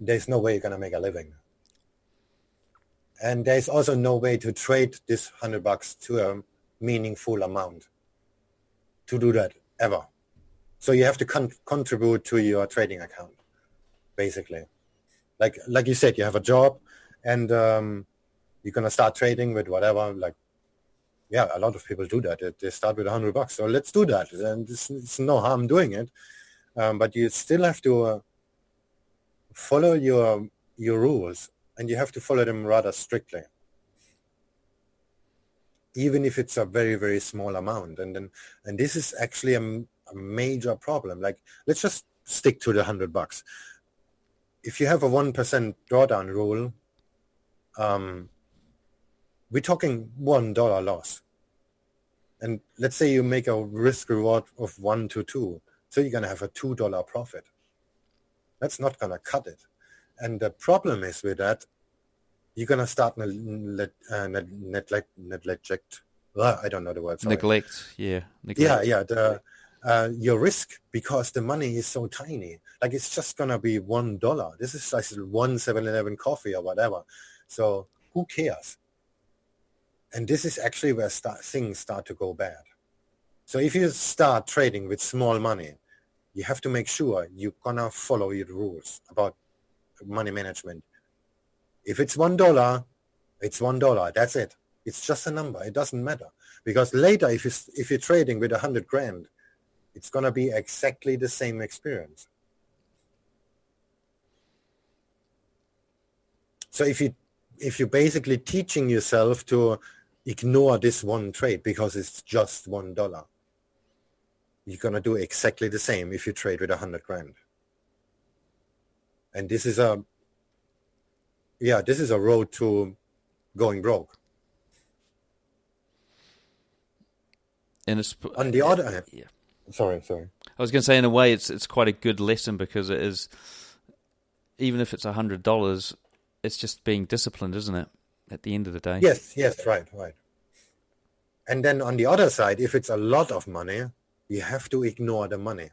there's no way you're going to make a living. And there's also no way to trade this $100 to a meaningful amount to do that ever. So you have to contribute to your trading account, basically. Like you said, you have a job, and you're going to start trading with whatever, like, yeah, a lot of people do that. They start with $100. So let's do that. And it's no harm doing it. But you still have to follow your rules, and you have to follow them rather strictly, even if it's a very, very small amount. And this is actually a major problem. Like, let's just stick to the $100. If you have a 1% drawdown rule, we're talking $1 loss. And let's say you make a risk reward of 1 to 2. So you're going to have a $2 profit. That's not going to cut it. And the problem is with that, you're going to start I don't know the word. Sorry.
Neglect.
Your risk, because the money is so tiny. Like, it's just going to be $1. This is like 1 coffee or whatever. So who cares? And this is actually where things start to go bad. So if you start trading with small money, you have to make sure you're going to follow your rules about money management. If it's $1, it's $1. That's it. It's just a number. It doesn't matter. Because later, if you're trading with 100 grand, it's going to be exactly the same experience. So if you're basically teaching yourself to ignore this one trade because it's just $1, you're going to do exactly the same if you trade with 100 grand. And this is a road to going broke.
And it's,
on the other hand, sorry.
I was going to say, in a way, it's quite a good lesson, because it is, even if it's $100, it's just being disciplined, isn't it? At the end of the day.
Yes, right. And then on the other side, if it's a lot of money, you have to ignore the money.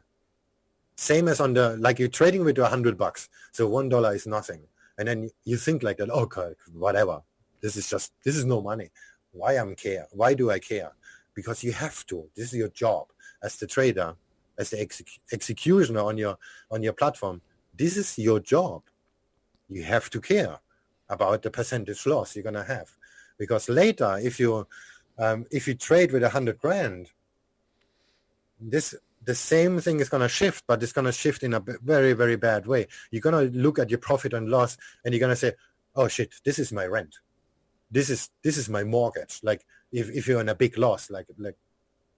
Same as like you're trading with $100, so $1 is nothing. And then you think like that, okay, whatever. This is no money. Why care? Why do I care? Because you have to. This is your job as the trader, as the executioner on your platform. This is your job. You have to care about the percentage loss you're gonna have, because later, if you trade with 100 grand, the same thing is gonna shift, but it's gonna shift in a very, very bad way. You're gonna look at your profit and loss, and you're gonna say, "Oh shit, this is my rent. This is my mortgage." Like if you're in a big loss, like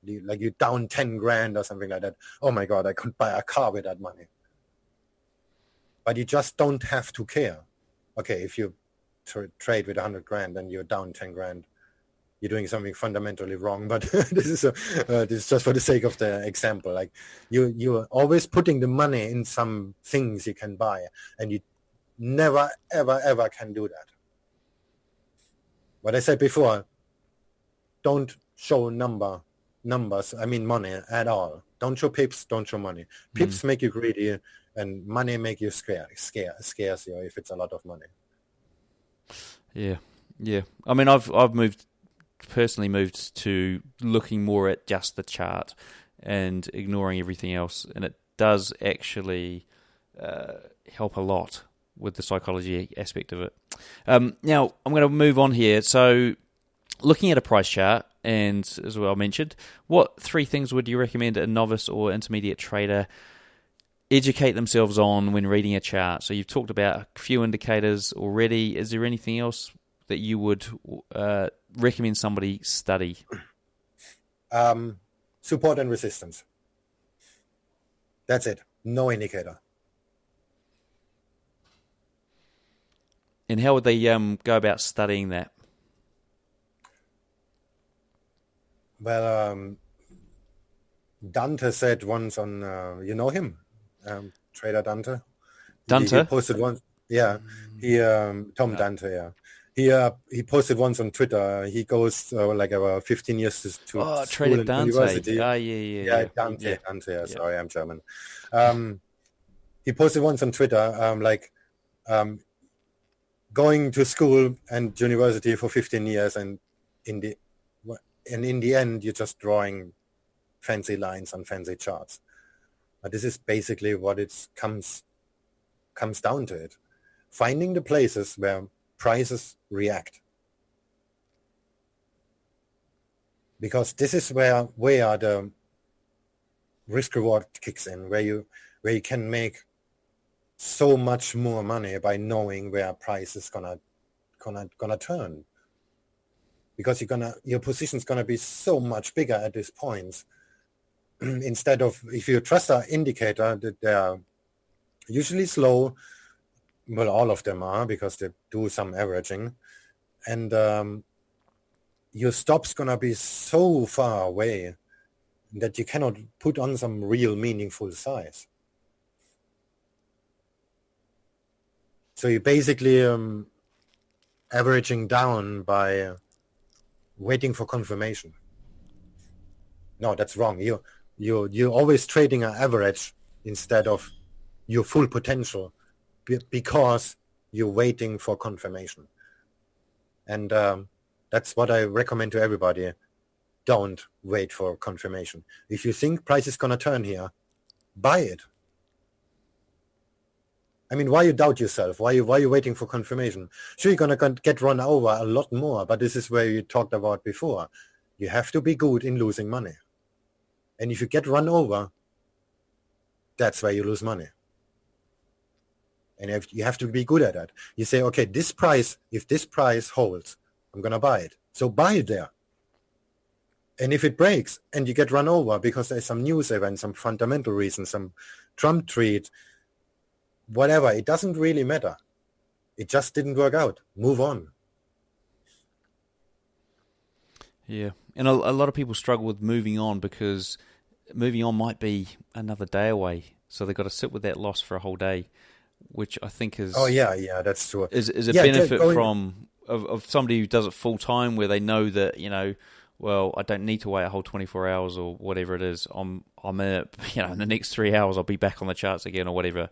you're down 10 grand or something like that. Oh my God, I could buy a car with that money. But you just don't have to care. Okay, if you trade with 100 grand and you're down 10 grand, you're doing something fundamentally wrong. But this is just for the sake of the example. Like you're always putting the money in some things you can buy, and you never, ever, ever can do that. What I said before, don't show numbers. I mean money at all. Don't show pips. Don't show money. Pips make you greedy, and money make you scares you if it's a lot of money.
Yeah. I mean, I've personally moved to looking more at just the chart and ignoring everything else, and it does actually help a lot with the psychology aspect of it. Now, I'm going to move on here. So, looking at a price chart, and as well mentioned, what 3 things would you recommend a novice or intermediate trader educate themselves on when reading a chart? So you've talked about a few indicators already. Is there anything else that you would recommend somebody study?
Support and resistance. That's it. No indicator.
And how would they go about studying that?
Well, Dante said once on, you know him, Trader Dante.
Dante?
He posted once. Yeah, Tom Dante. Yeah, he posted once on Twitter. He goes like about 15 years to school
Trader Dante.
University.
Yeah,
Dante. Yeah. Sorry, I'm German. He posted once on Twitter, going to school and university for 15 years, and in the end, you're just drawing fancy lines on fancy charts. But this is basically what it comes down to it. Finding the places where prices react. because this is where the risk reward kicks in, where you can make so much more money by knowing where price is gonna turn, because your position's gonna be so much bigger at this point. Instead of, if you trust an indicator that they are usually slow, well, all of them are, because they do some averaging, and your stop's gonna be so far away that you cannot put on some real meaningful size. So you're basically averaging down by waiting for confirmation. No, that's wrong. You're always trading an average instead of your full potential, because you're waiting for confirmation. And that's what I recommend to everybody. Don't wait for confirmation. If you think price is going to turn here, buy it. I mean, why you doubt yourself? Why you waiting for confirmation? Sure, you're going to get run over a lot more, but this is where you talked about before. You have to be good in losing money. And if you get run over, that's where you lose money. And you have to be good at that. You say, okay, if this price holds, I'm going to buy it. So buy it there. And if it breaks and you get run over because there's some news event, some fundamental reason, some Trump tweet, whatever, it doesn't really matter. It just didn't work out. Move on.
Yeah. And a lot of people struggle with moving on, because moving on might be another day away. So they've got to sit with that loss for a whole day, which I think is...
Oh, yeah, that's true.
Is a benefit of somebody who does it full time, where they know that, well, I don't need to wait a whole 24 hours or whatever it is. I'm in it, in the next 3 hours I'll be back on the charts again or whatever,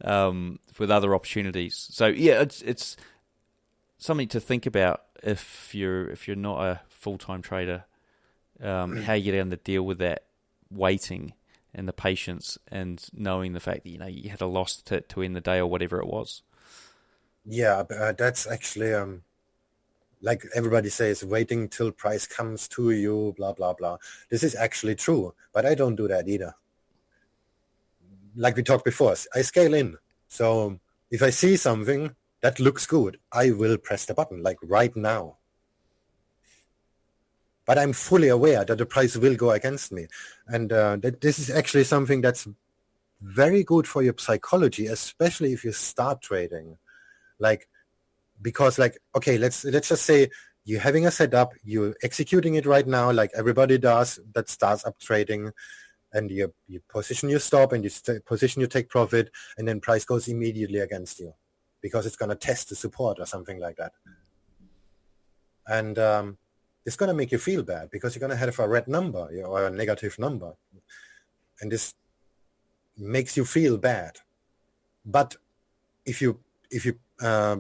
with other opportunities. So yeah, it's something to think about if you're not a full-time trader, how you're going to deal with that waiting and the patience and knowing the fact that, you had a loss to end the day or whatever it was.
Yeah, that's actually... like everybody says, waiting till price comes to you, blah, blah, blah. This is actually true, but I don't do that either. Like we talked before, I scale in. So if I see something that looks good, I will press the button, like right now. But I'm fully aware that the price will go against me. And that this is actually something that's very good for your psychology, especially if you start trading. Because okay, let's just say you're having a setup, you're executing it right now, like everybody does that starts up trading, and you position your stop and you position your take profit, and then price goes immediately against you because it's going to test the support or something like that. And it's going to make you feel bad because you're going to have a red number or a negative number, and this makes you feel bad. But if you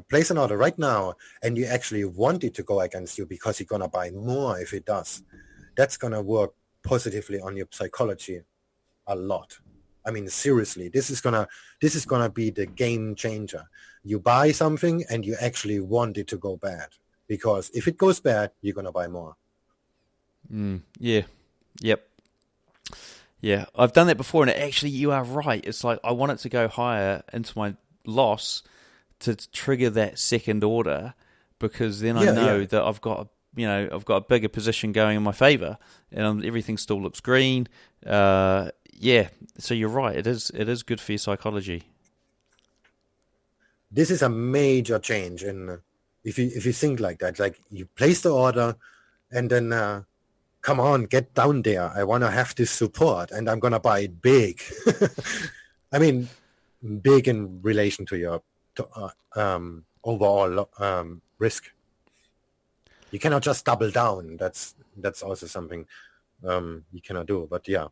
place an order right now and you actually want it to go against you because you're going to buy more if it does, that's going to work positively on your psychology a lot. I mean, seriously, this is going to be the game changer. You buy something and you actually want it to go bad, because if it goes bad, you're going to buy more.
Yeah. Yep. Yeah, I've done that before, and actually you are right. It's like I want it to go higher into my loss to trigger that second order, because then I know that I've got a bigger position going in my favor, and everything still looks green. So you're right. It is good for your psychology.
This is a major change in if you think like that. Like, you place the order, and then come on, get down there. I want to have this support, and I'm gonna buy it big. I mean, big in relation to your overall risk. You cannot just double down. That's also something you cannot do. But yeah.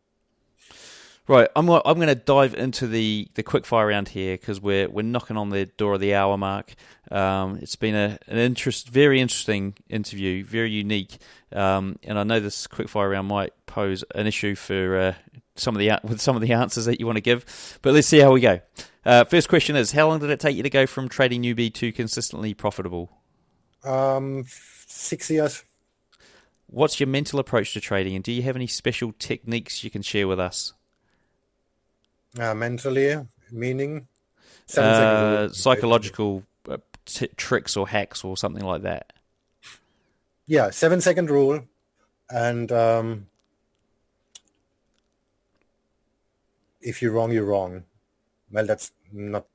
Right, I'm going to dive into the quick fire round here, because we're knocking on the door of the hour mark. It's been an very interesting interview, very unique, and I know this quick fire round might pose an issue for some of the answers that you want to give, but let's see how we go. First question is, how long did it take you to go from trading newbie to consistently profitable?
6 years.
What's your mental approach to trading, and do you have any special techniques you can share with us?
Mentally, meaning? 7-second rule.
Psychological tricks or hacks or something like that.
Yeah, 7-second rule. And if you're wrong, you're wrong. Well, that's not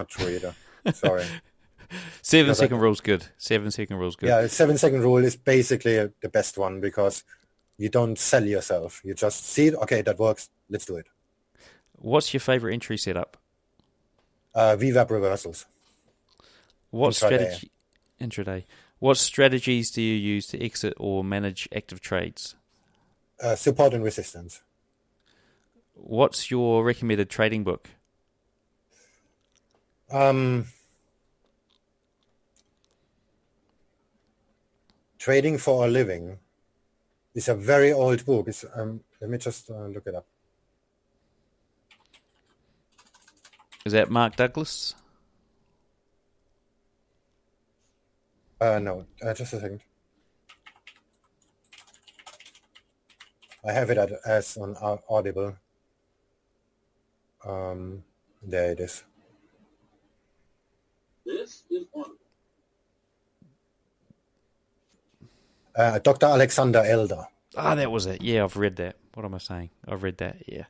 true either. Sorry.
7-second rule's good. 7-second rule's good.
Yeah, 7-second rule is basically the best one because you don't sell yourself. You just see it. Okay, that works. Let's do it.
What's your favorite entry setup?
VWAP reversals.
Intraday. What strategies do you use to exit or manage active trades?
Support and resistance.
What's your recommended trading book?
Trading for a Living is a very old book. It's, let me just look it up.
Is that Mark Douglas?
No, just a second. I have it as on Audible. There it is.
This is one.
Dr. Alexander Elder.
Ah, that was it. Yeah, I've read that. What am I saying? I've read that, yeah.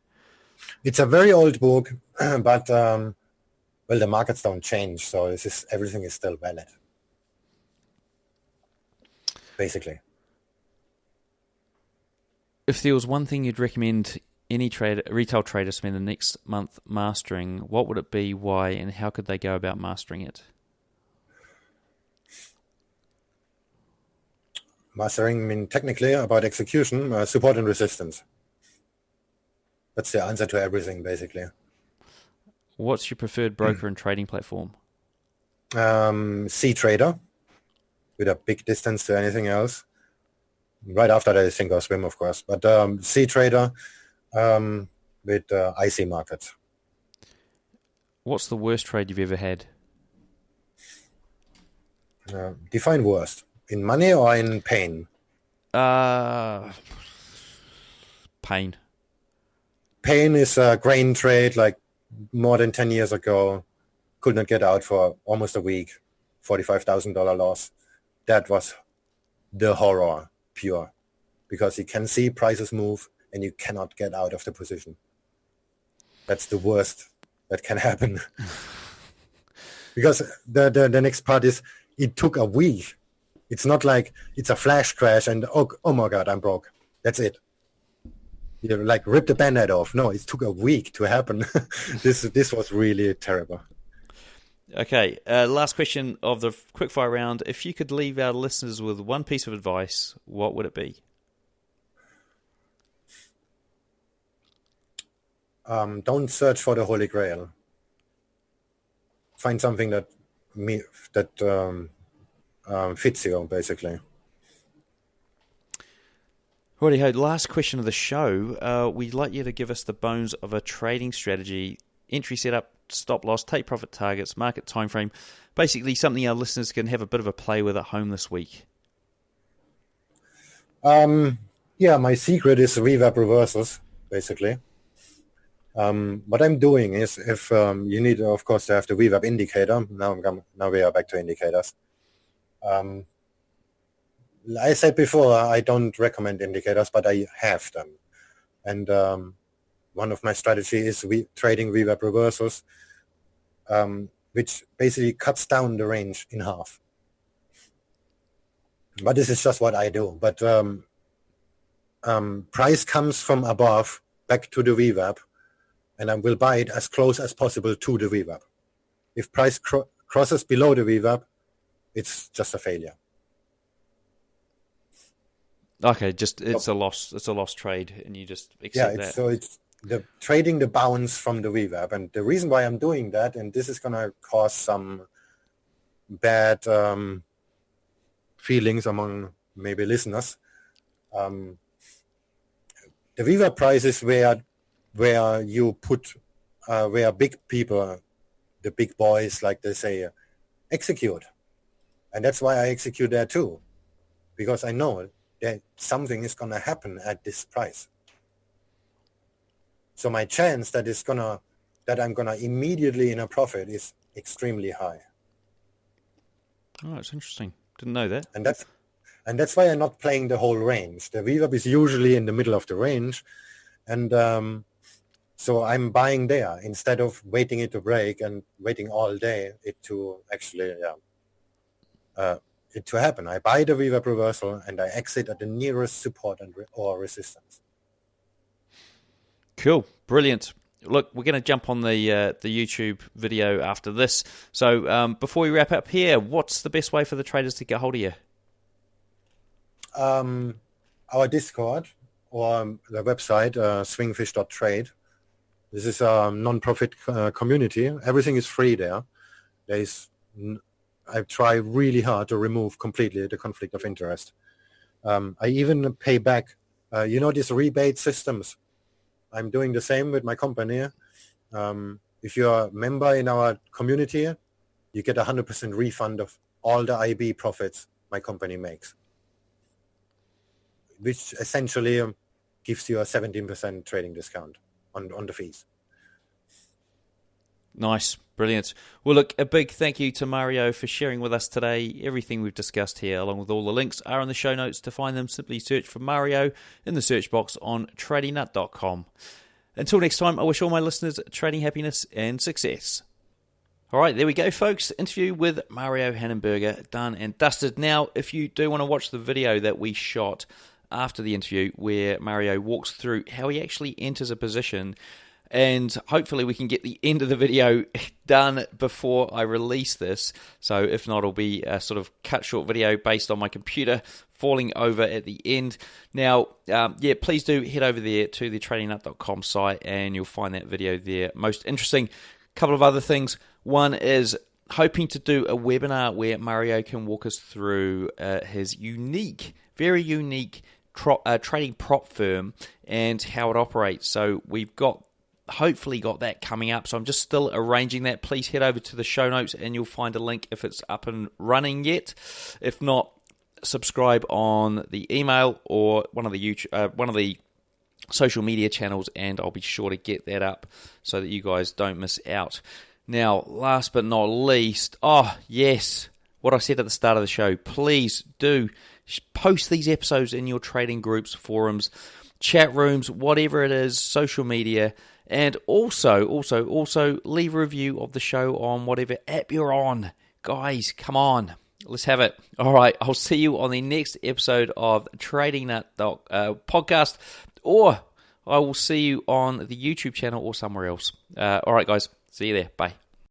It's a very old book, but, well, the markets don't change, so everything is still valid. Basically.
If there was one thing you'd recommend any retail trader spend the next month mastering, what would it be, why, and how could they go about mastering it?
Mastering, I mean, technically about execution, support and resistance. That's the answer to everything, basically.
What's your preferred broker and trading platform?
C-Trader, with a big distance to anything else. Right after that is Thinkorswim, of course. But C-Trader with IC markets.
What's the worst trade you've ever had?
Define worst. In money or in pain?
Pain.
Pain is a grain trade like more than 10 years ago. Could not get out for almost a week. $45,000 loss. That was the horror, pure. Because you can see prices move and you cannot get out of the position. That's the worst that can happen. Because the next part is it took a week. It's not like it's a flash crash and oh my God, I'm broke. That's it. You like rip the band-aid off. No, it took a week to happen. This was really terrible.
Okay, last question of the quickfire round. If you could leave our listeners with one piece of advice, what would it be?
Don't search for the Holy Grail. Find something that fits you, basically.
Righty-ho, last question of the show. We'd like you to give us the bones of a trading strategy, entry setup, stop loss, take profit targets, market time frame, basically something our listeners can have a bit of a play with at home this week.
Yeah, my secret is VWAP reversals, basically. What I'm doing is, if you need, of course, to have the VWAP indicator. Now we are back to indicators. I said before, I don't recommend indicators, but I have them. And one of my strategies is trading VWAP reversals, which basically cuts down the range in half. But this is just what I do. But price comes from above back to the VWAP, and I will buy it as close as possible to the VWAP. If price crosses below the VWAP, it's just a failure.
Okay, it's a loss. It's a lost trade, and you just accept that.
So it's trading the bounce from the VWAP, and the reason why I'm doing that, and this is going to cause some bad feelings among maybe listeners. The VWAP price is where you put where big people, the big boys, like they say, execute, and that's why I execute there too, because I know that something is going to happen at this price. So my chance that I'm going to immediately in a profit is extremely high.
Oh, that's interesting. Didn't know that.
And that's why I'm not playing the whole range. The VWAP is usually in the middle of the range, and so I'm buying there instead of waiting it to break and waiting all day it to actually it to happen. I buy the VWAP reversal and I exit at the nearest support or resistance.
Cool, brilliant. Look, we're going to jump on the YouTube video after this. So before we wrap up here, what's the best way for the traders to get hold of you?
Our Discord or the website, SwingFish.trade. This is a non-profit community. Everything is free there. I try really hard to remove completely the conflict of interest. I even pay back, these rebate systems. I'm doing the same with my company. If you're a member in our community, you get 100% refund of all the IB profits my company makes, which essentially gives you a 17% trading discount on the fees.
Nice, brilliant. Well, look, a big thank you to Mario for sharing with us today. Everything we've discussed here, along with all the links, are in the show notes. To find them, simply search for Mario in the search box on TradingNut.com. Until next time, I wish all my listeners trading happiness and success. All right, there we go, folks. Interview with Mario Hennenberger done and dusted. Now, if you do want to watch the video that we shot after the interview where Mario walks through how he actually enters a position, and hopefully we can get the end of the video done before I release this. So if not, it'll be a sort of cut short video based on my computer falling over at the end. Now, please do head over there to the TradingNut.com site and you'll find that video there most interesting. Couple of other things. One is hoping to do a webinar where Mario can walk us through his very unique trading prop firm and how it operates. So we've hopefully got that coming up. So I'm just still arranging that. Please head over to the show notes and you'll find a link if it's up and running yet. If not, subscribe on the email or one of the social media channels, and I'll be sure to get that up so that you guys don't miss out. Now, last but not least, what I said at the start of the show, please do post these episodes in your trading groups, forums, chat rooms, whatever it is, social media, and also leave a review of the show on whatever app you're on. Guys, come on. Let's have it. All right, I'll see you on the next episode of TradingNut podcast, or I will see you on the YouTube channel or somewhere else. All right, guys, see you there. Bye.